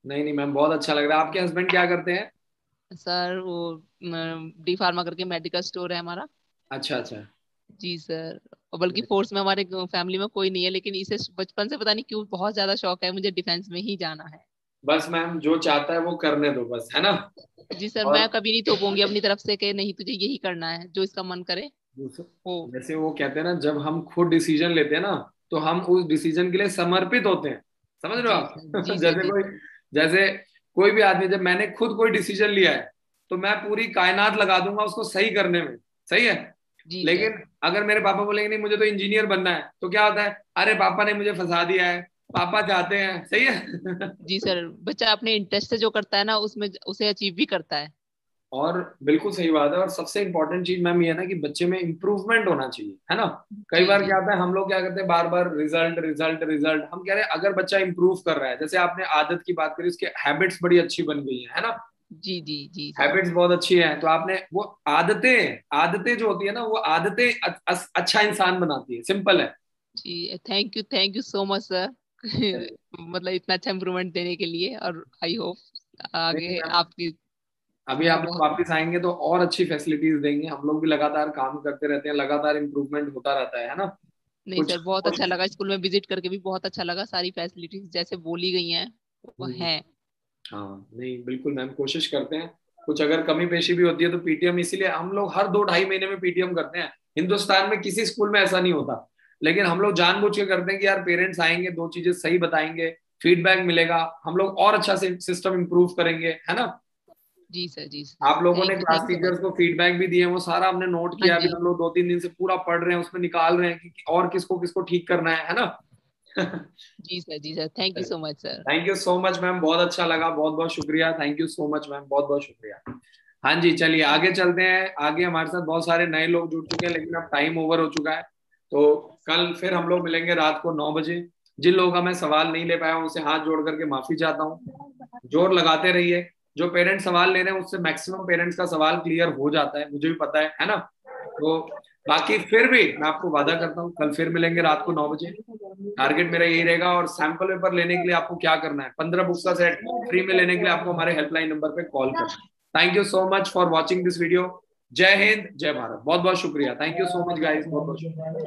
नहीं नहीं मैम, बहुत अच्छा लग रहा है। आपके हस्बैंड क्या करते हैं? सर वो डी फार्मा करके मेडिकल स्टोर है हमारा। अच्छा अच्छा। जी सर। और बल्कि फोर्स में हमारे फैमिली में कोई नहीं है, लेकिन इसे बचपन से पता नहीं क्यों बहुत ज्यादा शौक है, मुझे डिफेंस में ही जाना है। बस मैम, जो चाहता है वो करने दो बस, है ना। जी सर, और मैं कभी नहीं थोपूंगी अपनी तरफ से कि नहीं तुझे यही करना है, जो इसका मन करे वो। जैसे वो कहते हैं ना, जब हम खुद डिसीजन लेते हैं ना, तो हम उस डिसीजन के लिए समर्पित होते हैं, समझ रहे हो जी आप। सर। जी सर। जैसे जी कोई सर। जैसे कोई भी आदमी, जब मैंने खुद कोई डिसीजन लिया है, तो मैं पूरी कायनात लगा दूंगा उसको सही करने में, सही है। जी सर। लेकिन अगर मेरे पापा बोलेंगे नहीं मुझे तो इंजीनियर बनना है, तो क्या होता है, अरे पापा ने मुझे फंसा दिया है, पापा चाहते हैं, सही है। जी सर, बच्चा अपने इंटरेस्ट से जो करता है ना उसमें उसे अचीव भी करता है। और बिल्कुल सही बात है। और सबसे इंपॉर्टेंट चीज मैम ये है ना कि बच्चे में इंप्रूवमेंट होना चाहिए, है ना। कई जी बार जी क्या होता है, हम लोग क्या करते हैं, बार बार रिजल्ट रिजल्ट रिजल्ट। हम कह रहे हैं अगर बच्चा इंप्रूव कर रहा है, जैसे आपने आदत की बात करी, उसकी हैबिट्स बड़ी अच्छी बन गई है ना। जी जी जी सर। हैबिट्स बहुत अच्छी है, तो आपने वो आदतें आदतें जो होती है ना, वो आदतें अच्छा इंसान बनाती है, सिंपल है। जी thank you so much sir. मतलब इतना अच्छा इम्प्रूवमेंट देने के लिए, और आई होप देखिए आगे मैम, आपकी अभी मैं आप लोग बहुत। वापस आएंगे तो और अच्छी फैसिलिटीज देंगे। हम लोग भी लगातार काम करते रहते हैं, लगातार इंप्रूवमेंट होता रहता है ना। नहीं कुछ सर, बहुत अच्छा लगा, स्कूल में विजिट करके भी बहुत अच्छा लगा, सारी फैसिलिटीज जैसे बोली गई हैं वो हम्म, हैं। हाँ नहीं बिल्कुल मैम, कोशिश करते हैं। कुछ अगर कमी पेशी भी होती है तो पीटीएम, इसीलिए हम लोग हर 2-2.5 महीने में पीटीएम करते हैं। हिंदुस्तान में किसी स्कूल में ऐसा नहीं होता, लेकिन हम लोग जानबूझ के करते हैं कि यार पेरेंट्स आएंगे, 2 चीजें सही बताएंगे, फीडबैक मिलेगा, हम लोग और अच्छा से सिस्टम इंप्रूव करेंगे, है ना। जी सर। जी सर। आप लोगों ने class thank you so much. Teachers को फीडबैक भी दिए हैं, वो सारा हमने नोट हाँ किया। अभी जी। हम लोग 2-3 दिन से पूरा पढ़ रहे हैं, उसमें निकाल रहे हैं कि और किसको किसको ठीक करना है ना। जी सर। जी sir, thank you so much sir. Thank you so much ma'am, बहुत अच्छा लगा, बहुत बहुत शुक्रिया, thank you so much ma'am, बहुत बहुत शुक्रिया। हाँ जी, चलिए आगे चलते हैं। आगे हमारे साथ बहुत सारे नए लोग जुड़ चुके हैं, लेकिन अब टाइम ओवर हो चुका है। तो कल फिर हम लोग मिलेंगे रात को 9 बजे। जिन लोगों का मैं सवाल नहीं ले पाया उनसे हाथ जोड़ करके माफी चाहता हूँ। जोर लगाते रहिए। जो पेरेंट्स सवाल ले रहे हैं उससे मैक्सिमम पेरेंट्स का सवाल क्लियर हो जाता है, मुझे भी पता है ना। तो बाकी फिर भी मैं आपको वादा करता हूँ, कल फिर मिलेंगे रात को 9 बजे। टारगेट मेरा यही रहेगा। और सैंपल पेपर लेने के लिए आपको क्या करना है, 15 बुक्स का सेट फ्री में लेने के लिए आपको हमारे हेल्पलाइन नंबर पे कॉल करना है। Thank you so much for watching this video. जय हिंद, जय भारत, बहुत बहुत शुक्रिया, thank you so much guys, बहुत बहुत शुक्रिया।